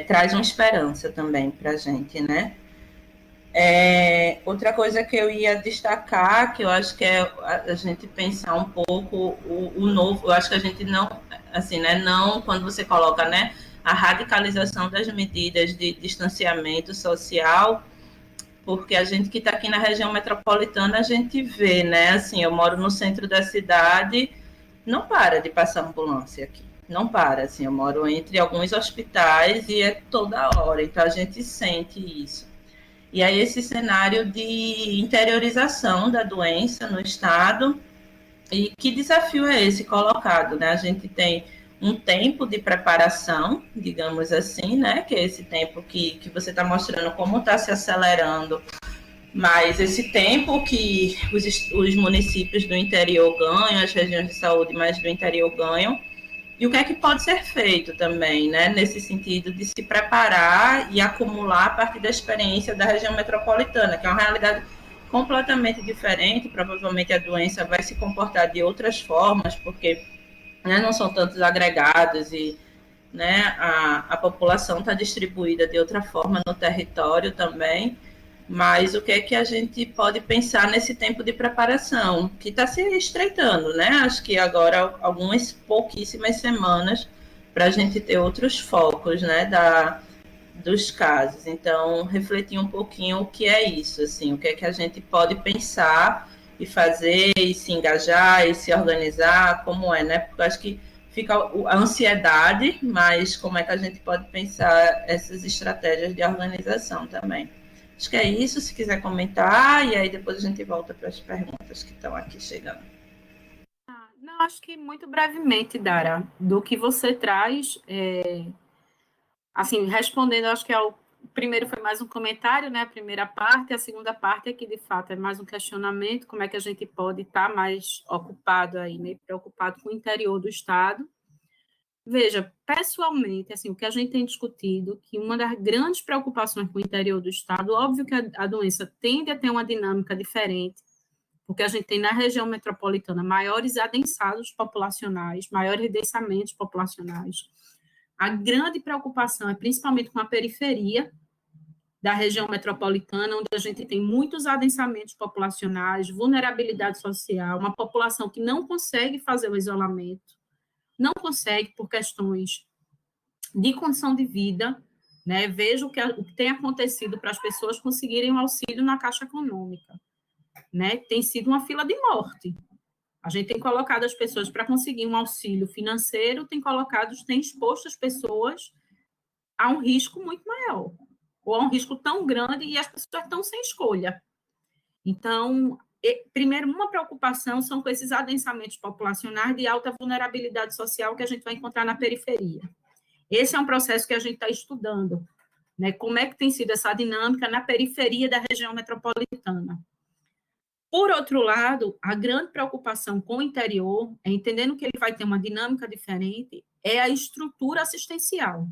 traz uma esperança também para a gente, né? Outra coisa que eu ia destacar, que eu acho que é a gente pensar um pouco o novo, eu acho que a gente não, assim, né, não, quando você coloca, né, a radicalização das medidas de distanciamento social, porque a gente que está aqui na região metropolitana, a gente vê, né, assim, eu moro no centro da cidade, não para de passar ambulância aqui, não para, assim, eu moro entre alguns hospitais e é toda hora, então a gente sente isso. E aí esse cenário de interiorização da doença no estado, e que desafio é esse colocado, né? A gente tem um tempo de preparação, digamos assim, né? Que é esse tempo que você está mostrando como está se acelerando, mas esse tempo que os municípios do interior ganham, as regiões de saúde mais do interior ganham, E o que é que pode ser feito também, né, nesse sentido de se preparar e acumular a partir da experiência da região metropolitana, que é uma realidade completamente diferente, provavelmente a doença vai se comportar de outras formas, porque, né, não são tantos agregados e, né, a população está distribuída de outra forma no território também, mas o que é que a gente pode pensar nesse tempo de preparação, que está se estreitando, né? Acho que agora algumas pouquíssimas semanas para a gente ter outros focos, né, dos casos. Então, refletir um pouquinho o que é isso, assim, o que é que a gente pode pensar e fazer, e se engajar, e se organizar, como é, né? Porque eu acho que fica a ansiedade, mas como é que a gente pode pensar essas estratégias de organização também. Acho que é isso, se quiser comentar, e aí depois a gente volta para as perguntas que estão aqui chegando. Não, acho que muito brevemente, Dara, do que você traz, assim, respondendo, acho que o primeiro foi mais um comentário, né, a primeira parte, a segunda parte é que, de fato, é mais um questionamento, como é que a gente pode estar mais ocupado aí, meio preocupado com o interior do Estado. Veja, pessoalmente, assim, o que a gente tem discutido, que uma das grandes preocupações com o interior do Estado, óbvio que a doença tende a ter uma dinâmica diferente, porque a gente tem na região metropolitana maiores adensados populacionais, maiores densamentos populacionais. A grande preocupação é principalmente com a periferia da região metropolitana, onde a gente tem muitos adensamentos populacionais, vulnerabilidade social, uma população que não consegue fazer o isolamento, não consegue por questões de condição de vida, né? Veja o que tem acontecido para as pessoas conseguirem um auxílio na Caixa Econômica, né? Tem sido uma fila de morte. A gente tem colocado as pessoas para conseguir um auxílio financeiro, tem exposto as pessoas a um risco muito maior, ou a um risco tão grande, e as pessoas estão sem escolha. Então, primeiro, uma preocupação são com esses adensamentos populacionais de alta vulnerabilidade social que a gente vai encontrar na periferia. Esse é um processo que a gente está estudando, né? Como é que tem sido essa dinâmica na periferia da região metropolitana. Por outro lado, a grande preocupação com o interior, entendendo que ele vai ter uma dinâmica diferente, é a estrutura assistencial.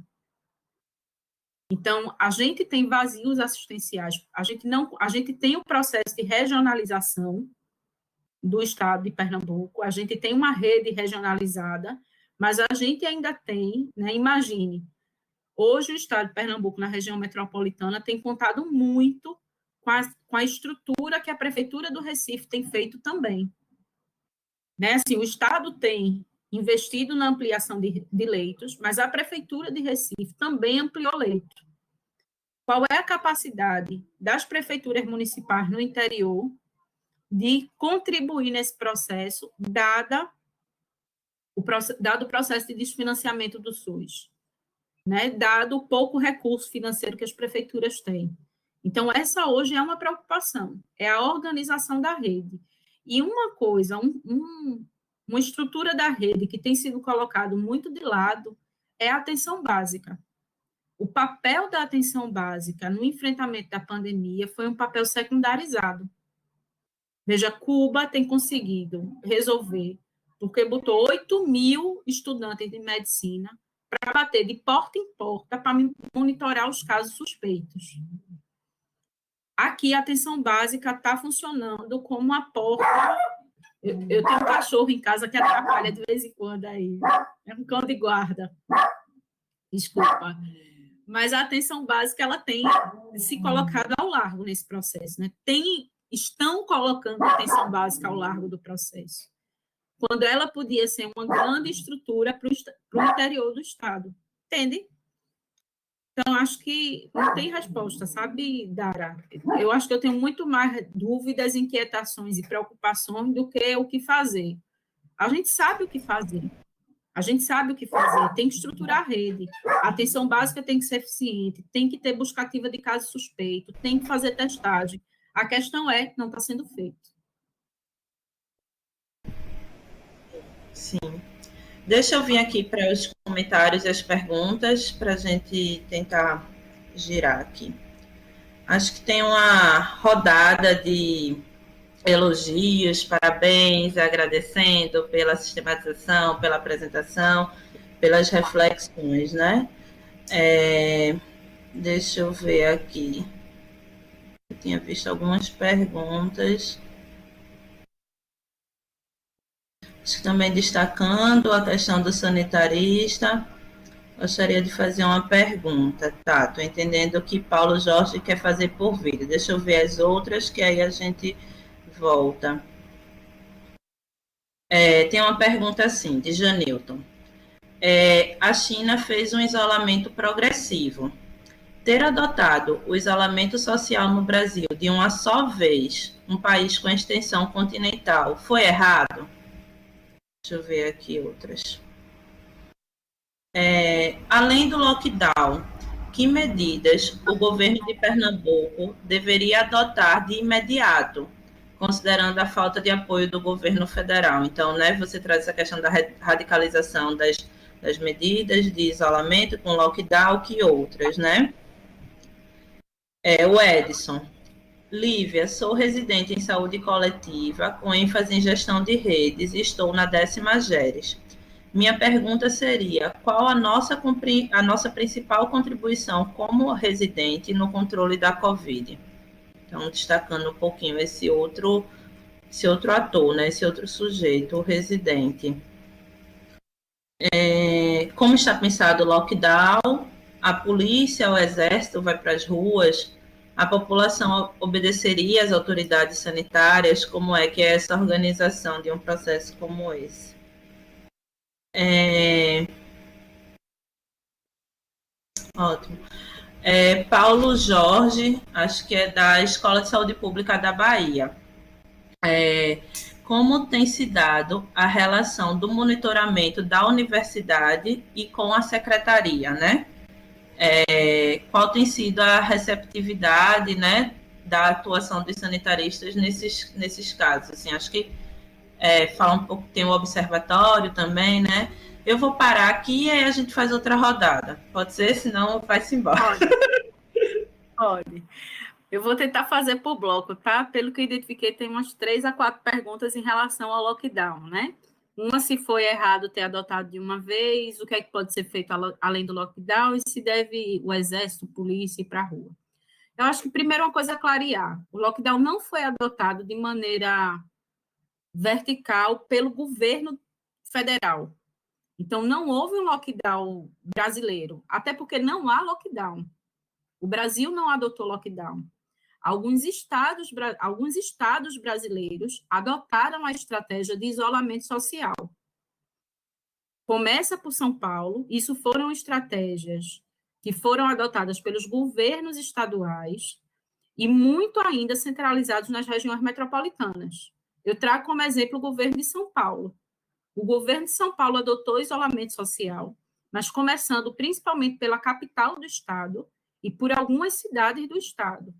Então, a gente tem vazios assistenciais, a gente tem o processo de regionalização do estado de Pernambuco, a gente tem uma rede regionalizada, mas a gente ainda tem, né, imagine, hoje o estado de Pernambuco, na região metropolitana, tem contado muito com a estrutura que a Prefeitura do Recife tem feito também. Né? Assim, o estado tem investido na ampliação de leitos, mas a Prefeitura de Recife também ampliou leitos. Qual é a capacidade das prefeituras municipais no interior de contribuir nesse processo, dado o processo de desfinanciamento do SUS, né? Dado o pouco recurso financeiro que as prefeituras têm. Então, essa hoje é uma preocupação, é a organização da rede. E uma coisa, uma estrutura da rede que tem sido colocado muito de lado é a atenção básica. O papel da atenção básica no enfrentamento da pandemia foi um papel secundarizado. Veja, Cuba tem conseguido resolver, porque botou 8.000 estudantes de medicina para bater de porta em porta para monitorar os casos suspeitos. Aqui, a atenção básica está funcionando como uma porta. Eu tenho um cachorro em casa que atrapalha de vez em quando aí. É um cão de guarda. Desculpa. Mas a atenção básica ela tem se colocado ao largo nesse processo, né? Estão colocando a atenção básica ao largo do processo, quando ela podia ser uma grande estrutura para o interior do Estado, entende? Então, acho que não tem resposta, sabe, Dara? Eu acho que eu tenho muito mais dúvidas, inquietações e preocupações do que o que fazer. A gente sabe o que fazer. Tem que estruturar a rede, a atenção básica tem que ser eficiente, tem que ter busca ativa de caso suspeito, tem que fazer testagem. A questão é que não está sendo feito. Sim. Deixa eu vir aqui para os comentários e as perguntas, para a gente tentar girar aqui. Acho que tem uma rodada de elogios, parabéns, agradecendo pela sistematização, pela apresentação. pelas reflexões, né? Deixa eu ver aqui. Eu tinha visto algumas perguntas. Acho que também destacando a questão do sanitarista. Gostaria de fazer uma pergunta, tá? Estou entendendo que Paulo Jorge quer fazer por vídeo. Deixa eu ver as outras, que aí a gente volta. Tem uma pergunta assim, de Janilton. A China fez um isolamento progressivo. Ter adotado o isolamento social no Brasil de uma só vez, um país com extensão continental, foi errado? Deixa eu ver aqui outras. Além do lockdown, que medidas o governo de Pernambuco deveria adotar de imediato, considerando a falta de apoio do governo federal? Então, né, você traz essa questão da radicalização das medidas de isolamento com lockdown, que outras, né? O Edson. Lívia, sou residente em saúde coletiva, com ênfase em gestão de redes, e estou na 10ª GERES. Minha pergunta seria, qual a nossa principal contribuição como residente no controle da Covid? Então, destacando um pouquinho esse outro ator, né, esse outro sujeito, o residente. Como está pensado o lockdown? A polícia, o exército vai para as ruas? A população obedeceria às autoridades sanitárias? Como é que é essa organização de um processo como esse? Ótimo. Paulo Jorge, acho que é da Escola de Saúde Pública da Bahia. Como tem se dado a relação do monitoramento da universidade e com a secretaria, né? Qual tem sido a receptividade, né, da atuação dos sanitaristas nesses casos? Assim, acho que fala um pouco, tem o observatório também, né? Eu vou parar aqui e aí a gente faz outra rodada. Pode ser? Senão vai-se embora. Pode. Eu vou tentar fazer por bloco, tá? Pelo que eu identifiquei, tem umas 3 a 4 perguntas em relação ao lockdown, né? Uma, se foi errado ter adotado de uma vez, o que é que pode ser feito além do lockdown e se deve o exército, polícia ir para a rua. Eu acho que primeiro uma coisa a clarear, o lockdown não foi adotado de maneira vertical pelo governo federal. Então, não houve um lockdown brasileiro, até porque não há lockdown. O Brasil não adotou lockdown. Alguns estados brasileiros adotaram a estratégia de isolamento social. Começa por São Paulo, isso foram estratégias que foram adotadas pelos governos estaduais e muito ainda centralizados nas regiões metropolitanas. Eu trago como exemplo o governo de São Paulo. O governo de São Paulo adotou isolamento social, mas começando principalmente pela capital do estado e por algumas cidades do estado.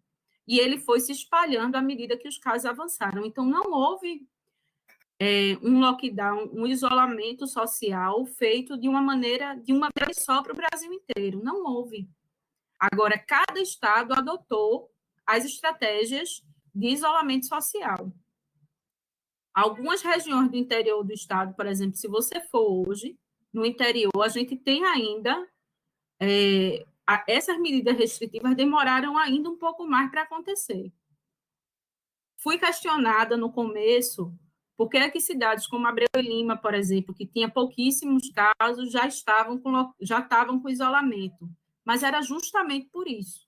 E ele foi se espalhando à medida que os casos avançaram. Então, não houve um lockdown, um isolamento social feito de uma vez só para o Brasil inteiro. Não houve. Agora, cada estado adotou as estratégias de isolamento social. Algumas regiões do interior do estado, por exemplo, se você for hoje, no interior, a gente tem ainda... essas medidas restritivas demoraram ainda um pouco mais para acontecer. Fui questionada no começo por que cidades como Abreu e Lima, por exemplo, que tinha pouquíssimos casos, já estavam com isolamento. Mas era justamente por isso.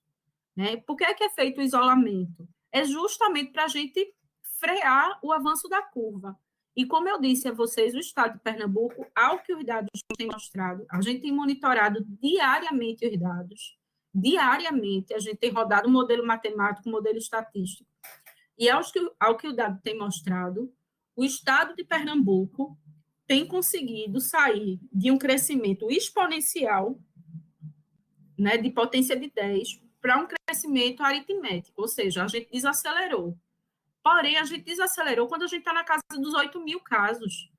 Né? Por que é feito o isolamento? É justamente para a gente frear o avanço da curva. E como eu disse a vocês, o estado de Pernambuco, ao que os dados têm mostrado, a gente tem monitorado diariamente os dados. Diariamente, a gente tem rodado um modelo matemático, um modelo estatístico. E ao que o dado tem mostrado, o estado de Pernambuco tem conseguido sair de um crescimento exponencial, né, de potência de 10, para um crescimento aritmético, ou seja, a gente desacelerou. Porém, a gente desacelerou quando a gente está na casa dos 8.000 casos.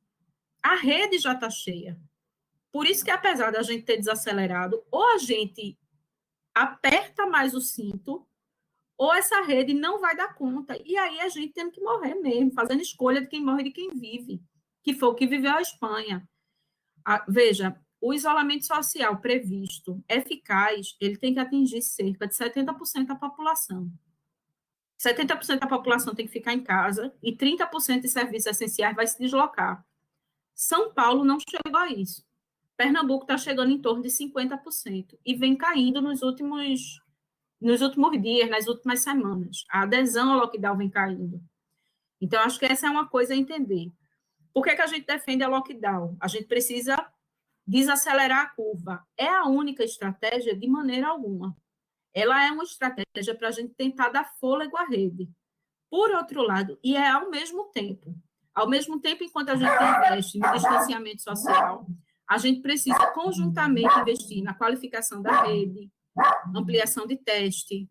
A rede já está cheia. Por isso que, apesar da gente ter desacelerado, ou a gente aperta mais o cinto, ou essa rede não vai dar conta. E aí a gente tem que morrer mesmo, fazendo escolha de quem morre e de quem vive, que foi o que viveu a Espanha. Veja, o isolamento social previsto, eficaz, ele tem que atingir cerca de 70% da população. 70% da população tem que ficar em casa e 30% de serviços essenciais vai se deslocar. São Paulo não chegou a isso. Pernambuco está chegando em torno de 50% e vem caindo nos últimos dias, nas últimas semanas. A adesão ao lockdown vem caindo. Então, acho que essa é uma coisa a entender. Por que a gente defende a lockdown? A gente precisa desacelerar a curva. É a única estratégia de maneira alguma. Ela é uma estratégia para a gente tentar dar fôlego à rede. Por outro lado, e é ao mesmo tempo, enquanto a gente investe no distanciamento social, a gente precisa conjuntamente investir na qualificação da rede, ampliação de teste,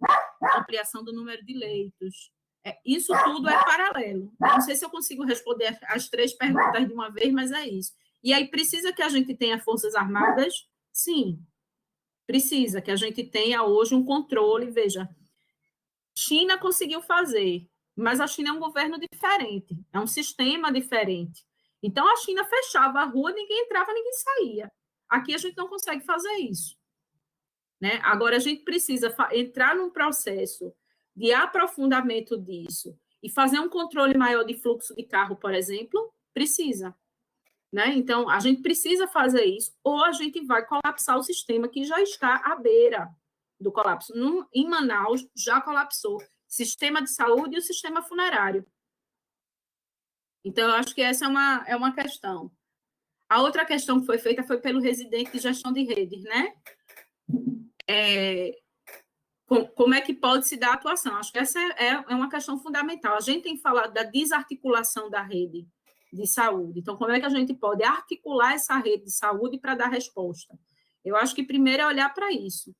ampliação do número de leitos. Isso tudo é paralelo. Não sei se eu consigo responder as 3 perguntas de uma vez, mas é isso. E aí, precisa que a gente tenha forças armadas? Sim. Precisa que a gente tenha hoje um controle. Veja, China conseguiu fazer, mas a China é um governo diferente, é um sistema diferente. Então, a China fechava a rua, ninguém entrava, ninguém saía. Aqui a gente não consegue fazer isso. Né? Agora, a gente precisa entrar num processo de aprofundamento disso e fazer um controle maior de fluxo de carro, por exemplo, precisa. Né? Então, a gente precisa fazer isso, ou a gente vai colapsar o sistema que já está à beira do colapso. Em Manaus, já colapsou sistema de saúde e o sistema funerário. Então, eu acho que essa é uma questão. A outra questão que foi feita foi pelo residente de gestão de redes, né? Como é que pode se dar a atuação? Acho que essa é uma questão fundamental. A gente tem falado da desarticulação da rede de saúde. Então, como é que a gente pode articular essa rede de saúde para dar resposta? Eu acho que primeiro é olhar para isso.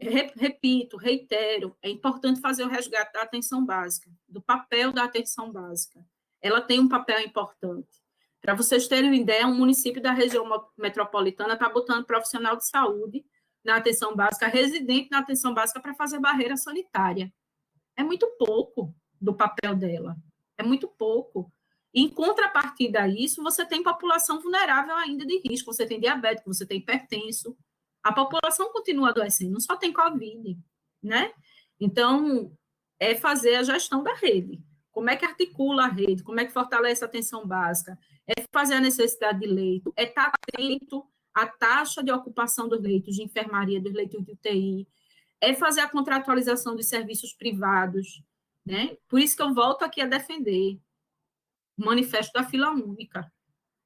Repito, reitero, é importante fazer o resgate da atenção básica, do papel da atenção básica. Ela tem um papel importante. Para vocês terem uma ideia, um município da região metropolitana está botando profissional de saúde na atenção básica, residente na atenção básica para fazer barreira sanitária. É muito pouco do papel dela. É muito pouco. Em contrapartida a isso, você tem população vulnerável ainda de risco, você tem diabético, você tem hipertenso. A população continua adoecendo, não só tem Covid, né? Então, é fazer a gestão da rede. Como é que articula a rede? Como é que fortalece a atenção básica? É fazer a necessidade de leito, é estar atento à taxa de ocupação dos leitos de enfermaria, dos leitos de UTI, é fazer a contratualização dos serviços privados, né? Por isso que eu volto aqui a defender o manifesto da fila única.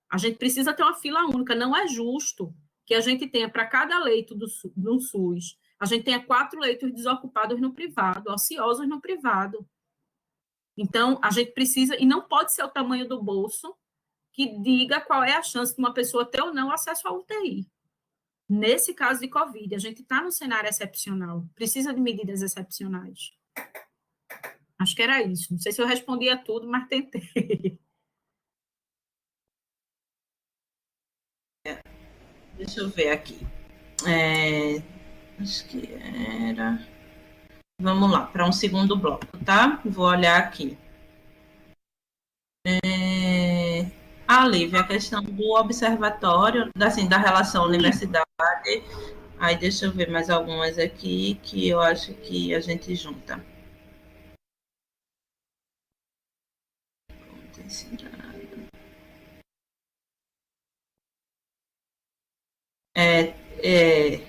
A gente precisa ter uma fila única, não é justo que a gente tenha, para cada leito do SUS, a gente tenha 4 leitos desocupados no privado, ociosos no privado. Então, a gente precisa, e não pode ser o tamanho do bolso que diga qual é a chance de uma pessoa ter ou não acesso à UTI. Nesse caso de Covid, a gente está num cenário excepcional, precisa de medidas excepcionais. Acho que era isso. Não sei se eu respondi a tudo, mas tentei. Deixa eu ver aqui. Acho que era... Vamos lá, para um segundo bloco, tá? Vou olhar aqui. Lívia, a questão do observatório, assim, da relação universidade. Aí deixa eu ver mais algumas aqui que eu acho que a gente junta.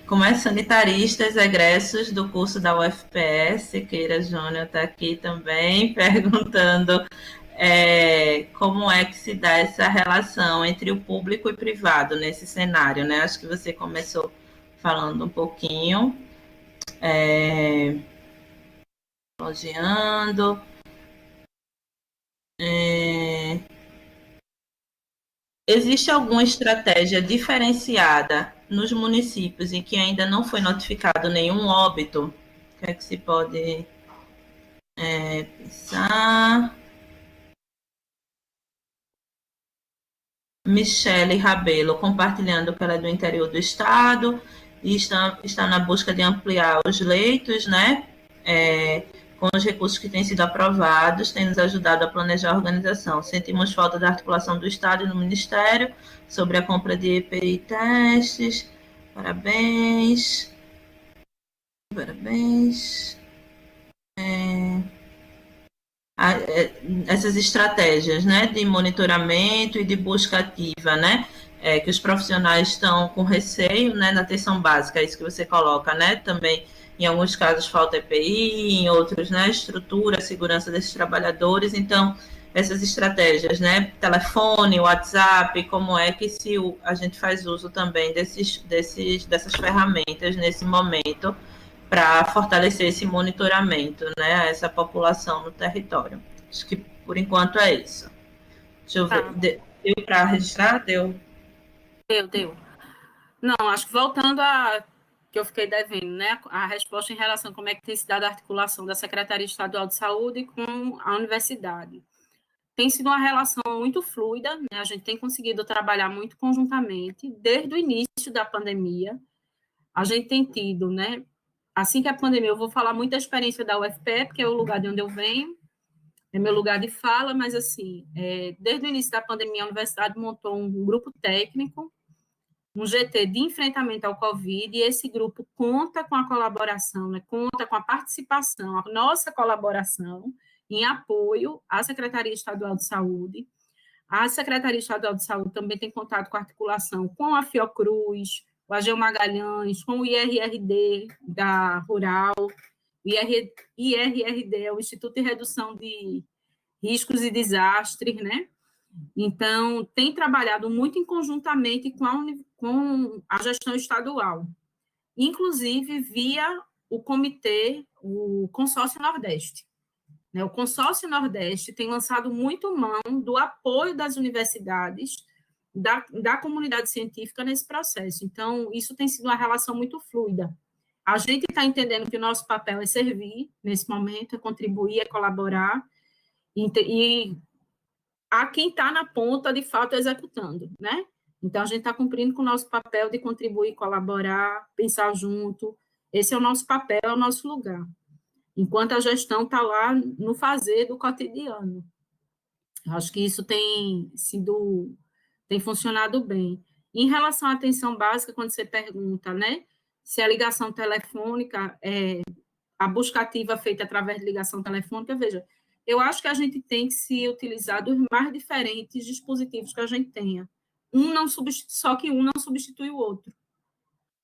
Como é sanitaristas egressos do curso da UFPS, Siqueira Júnior está aqui também perguntando como é que se dá essa relação entre o público e privado nesse cenário, né? Acho que você começou falando um pouquinho, elogiando. Existe alguma estratégia diferenciada nos municípios em que ainda não foi notificado nenhum óbito? O que é que se pode pensar? Michele Rabelo, compartilhando que ela é do interior do estado e está na busca de ampliar os leitos, né? com os recursos que têm sido aprovados, tem nos ajudado a planejar a organização. Sentimos falta da articulação do Estado e do Ministério sobre a compra de EPI testes. Parabéns. Parabéns. Essas estratégias, né, de monitoramento e de busca ativa, né, que os profissionais estão com receio, né, na atenção básica, é isso que você coloca, né, também em alguns casos falta EPI, em outros, né, estrutura, segurança desses trabalhadores, então essas estratégias, né, telefone, WhatsApp, como é que a gente faz uso também dessas ferramentas nesse momento, para fortalecer esse monitoramento, né, a essa população no território. Acho que, por enquanto, é isso. Deixa eu ver. Deu para registrar? Deu. Deu. Não, acho que voltando a que eu fiquei devendo, né, a resposta em relação a como é que tem se dado a articulação da Secretaria Estadual de Saúde com a universidade. Tem sido uma relação muito fluida, né, a gente tem conseguido trabalhar muito conjuntamente, desde o início da pandemia, a gente tem tido, né, assim que a pandemia, eu vou falar muito da experiência da UFPE, porque é o lugar de onde eu venho, é meu lugar de fala, mas, assim, desde o início da pandemia, a universidade montou um grupo técnico, um GT de enfrentamento ao Covid, e esse grupo conta com a colaboração, né, conta com a participação, a nossa colaboração em apoio à Secretaria Estadual de Saúde. A Secretaria Estadual de Saúde também tem contato com a articulação com a Fiocruz, o AGEU Magalhães, com o IRRD da Rural. O IRRD é o Instituto de Redução de Riscos e Desastres, né? Então, tem trabalhado muito em conjuntamente com a gestão estadual, inclusive via o comitê, o Consórcio Nordeste. O Consórcio Nordeste tem lançado muito mão do apoio das universidades, da comunidade científica nesse processo. Então, isso tem sido uma relação muito fluida. A gente está entendendo que o nosso papel é servir, nesse momento, é contribuir, é colaborar, e a quem está na ponta, de fato, executando, né? Então, a gente está cumprindo com o nosso papel de contribuir, colaborar, pensar junto. Esse é o nosso papel, é o nosso lugar. Enquanto a gestão está lá no fazer do cotidiano. Acho que isso tem funcionado bem. Em relação à atenção básica, quando você pergunta, né, se a ligação telefônica, a busca ativa feita através de ligação telefônica, veja, eu acho que a gente tem que se utilizar dos mais diferentes dispositivos que a gente tenha. Só que um não substitui o outro.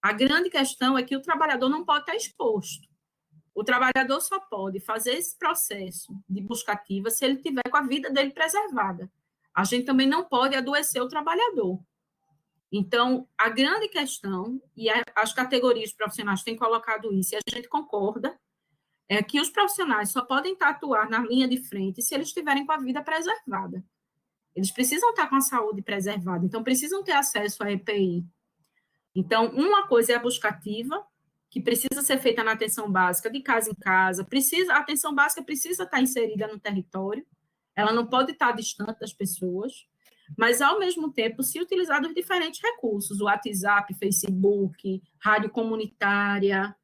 A grande questão é que o trabalhador não pode estar exposto. O trabalhador só pode fazer esse processo de busca ativa se ele tiver com a vida dele preservada. A gente também não pode adoecer o trabalhador. Então, a grande questão, e as categorias profissionais têm colocado isso, e a gente concorda, é que os profissionais só podem atuar na linha de frente se eles estiverem com a vida preservada. Eles precisam estar com a saúde preservada, então precisam ter acesso à EPI. Então, uma coisa é a busca ativa, que precisa ser feita na atenção básica, de casa em casa, a atenção básica precisa estar inserida no território, ela não pode estar distante das pessoas, mas, ao mesmo tempo, se utilizar dos diferentes recursos, o WhatsApp, Facebook, rádio comunitária,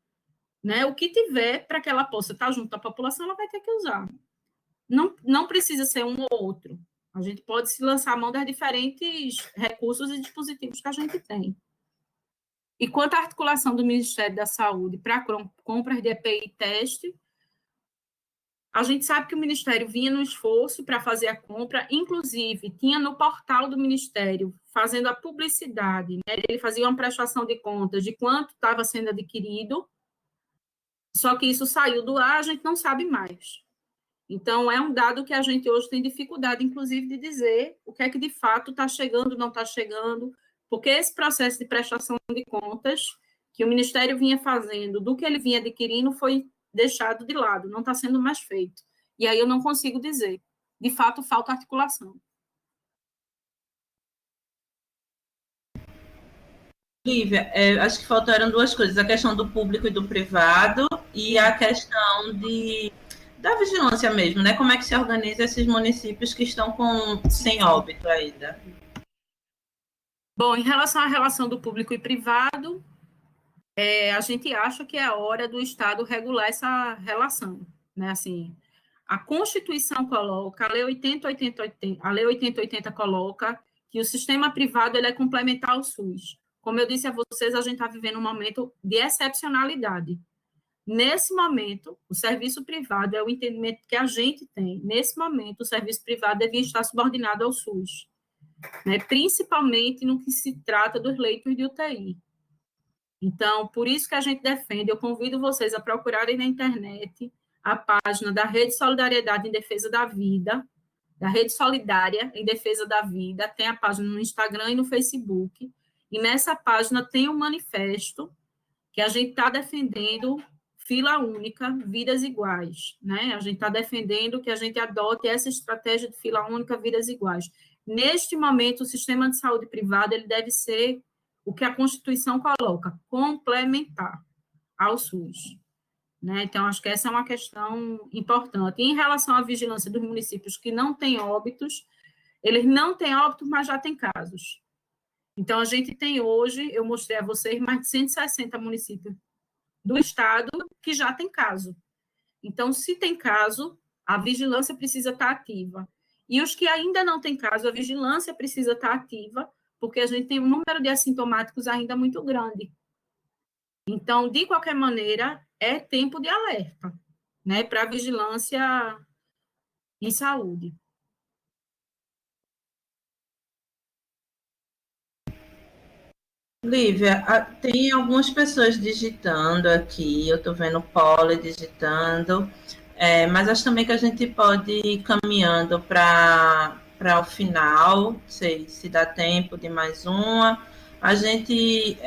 né, o que tiver para que ela possa estar junto à população, ela vai ter que usar. Não precisa ser um ou outro. A gente pode se lançar a mão das diferentes recursos e dispositivos que a gente tem. E quanto à articulação do Ministério da Saúde para compras de EPI teste, a gente sabe que o Ministério vinha no esforço para fazer a compra, inclusive tinha no portal do Ministério, fazendo a publicidade, né? Ele fazia uma prestação de contas de quanto estava sendo adquirido, só que isso saiu do ar, a gente não sabe mais. Então, é um dado que a gente hoje tem dificuldade, inclusive, de dizer o que é que de fato está chegando, não está chegando, porque esse processo de prestação de contas que o Ministério vinha fazendo, do que ele vinha adquirindo, foi deixado de lado, não está sendo mais feito. E aí eu não consigo dizer. De fato, falta articulação. Lívia, acho que faltaram duas coisas, a questão do público e do privado e a questão da vigilância mesmo, né? Como é que se organiza esses municípios que estão sem óbito ainda? Bom, em relação à relação do público e privado, a gente acha que é a hora do Estado regular essa relação, né? Assim, a Constituição coloca, a Lei 8080 coloca que o sistema privado ele é complementar ao SUS. Como eu disse a vocês, a gente está vivendo um momento de excepcionalidade. Nesse momento, o serviço privado é o entendimento que a gente tem. Nesse momento, o serviço privado devia estar subordinado ao SUS, né? Principalmente no que se trata dos leitos de UTI. Então, por isso que a gente defende, eu convido vocês a procurarem na internet a página da Rede Solidariedade em Defesa da Vida, da Rede Solidária em Defesa da Vida, tem a página no Instagram e no Facebook, e nessa página tem um manifesto que a gente está defendendo fila única, vidas iguais, né? A gente está defendendo que a gente adote essa estratégia de fila única, vidas iguais. Neste momento, o sistema de saúde privado ele deve ser o que a Constituição coloca, complementar ao SUS. Né? Então, acho que essa é uma questão importante. E em relação à vigilância dos municípios que não têm óbitos, eles não têm óbitos, mas já têm casos. Então, a gente tem hoje, eu mostrei a vocês, mais de 160 municípios do estado que já tem caso. Então, se tem caso, a vigilância precisa estar ativa. E os que ainda não têm caso, a vigilância precisa estar ativa, porque a gente tem um número de assintomáticos ainda muito grande. Então, de qualquer maneira, é tempo de alerta, né, para a vigilância em saúde. Lívia, tem algumas pessoas digitando aqui, eu estou vendo o Poli digitando, mas acho também que a gente pode ir caminhando para o final, sei se dá tempo de mais uma. A gente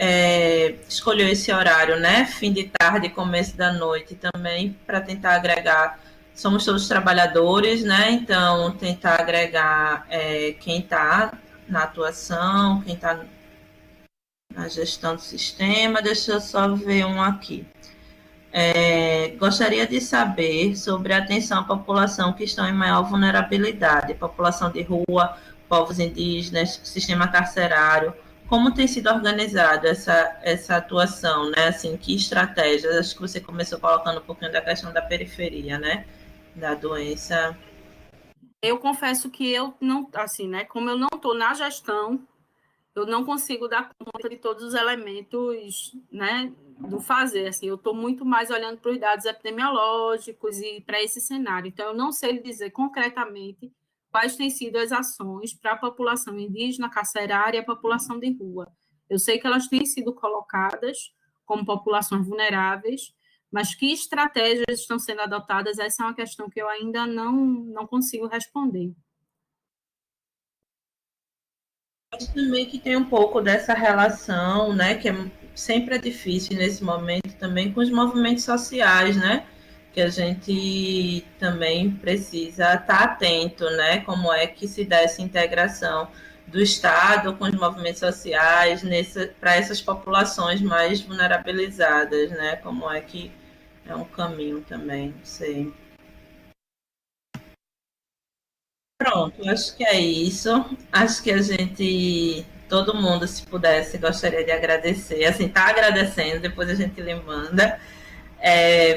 escolheu esse horário, né? Fim de tarde, começo da noite também, para tentar agregar. Somos todos trabalhadores, né? Então, tentar agregar quem está na atuação, quem está na gestão do sistema. Deixa eu só ver um aqui. Gostaria de saber sobre a atenção à população que estão em maior vulnerabilidade, população de rua, povos indígenas, sistema carcerário. Como tem sido organizado essa atuação, né? Assim, que estratégias? Acho que você começou colocando um pouquinho da questão da periferia, né? Da doença. Eu confesso que eu não, assim, né? Como eu não estou na gestão, eu não consigo dar conta de todos os elementos, né, do fazer. Assim, eu estou muito mais olhando para os dados epidemiológicos e para esse cenário. Então, eu não sei lhe dizer concretamente quais têm sido as ações para a população indígena, carcerária e a população de rua. Eu sei que elas têm sido colocadas como populações vulneráveis, mas que estratégias estão sendo adotadas, essa é uma questão que eu ainda não consigo responder. Acho também que tem um pouco dessa relação, né, que sempre é difícil nesse momento também com os movimentos sociais, né, que a gente também precisa estar atento, né, como é que se dá essa integração do Estado com os movimentos sociais para essas populações mais vulnerabilizadas, né, como é que é um caminho também, não sei. Pronto, acho que é isso. Acho que a gente, todo mundo, se pudesse, gostaria de agradecer. Assim, tá agradecendo, depois a gente lhe manda.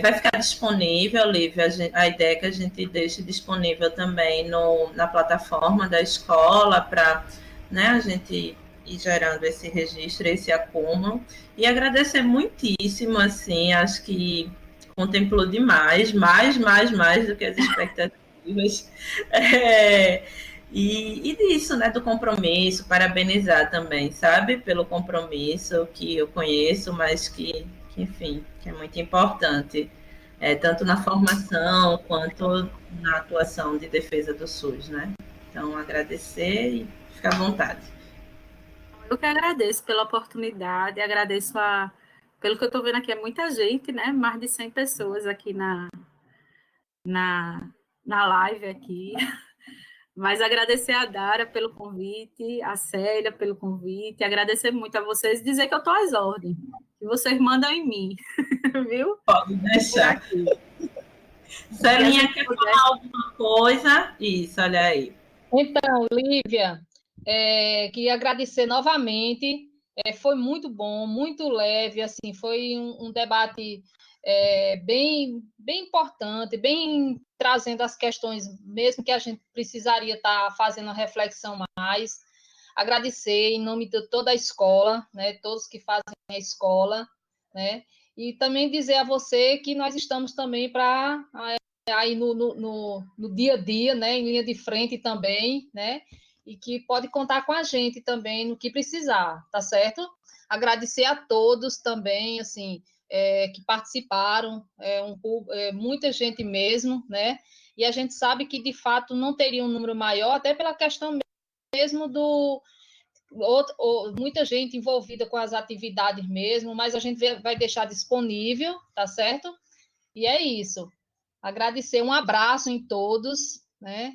Vai ficar disponível, Lívia, a ideia é que a gente deixe disponível também na plataforma da escola para, né, a gente ir gerando esse registro, esse acúmulo. E agradecer muitíssimo, assim, acho que contemplou demais, mais do que as expectativas. E disso, né, do compromisso, parabenizar também, sabe, pelo compromisso que eu conheço, mas que enfim, que é muito importante, tanto na formação quanto na atuação de defesa do SUS, né? Então, agradecer e ficar à vontade. Eu que agradeço pela oportunidade, agradeço pelo que eu estou vendo aqui, é muita gente, né? Mais de 100 pessoas aqui na live aqui. Mas agradecer a Dara pelo convite, a Célia pelo convite, agradecer muito a vocês e dizer que eu estou às ordens, que vocês mandam em mim, viu? Pode deixar. Celinha, quer falar alguma coisa? Isso, olha aí. Então, Lívia, queria agradecer novamente, foi muito bom, muito leve, assim, foi um debate bem bem importante, bem trazendo as questões, mesmo que a gente precisaria estar fazendo uma reflexão mais. Agradecer em nome de toda a escola, né, todos que fazem a escola, né, e também dizer a você que nós estamos também para aí no dia a dia, né, em linha de frente também, né, e que pode contar com a gente também no que precisar, tá certo? Agradecer a todos também, assim, que participaram, muita gente mesmo, né, e a gente sabe que, de fato, não teria um número maior, até pela questão mesmo muita gente envolvida com as atividades mesmo, mas a gente vai deixar disponível, tá certo? E é isso. Agradecer, um abraço em todos, né?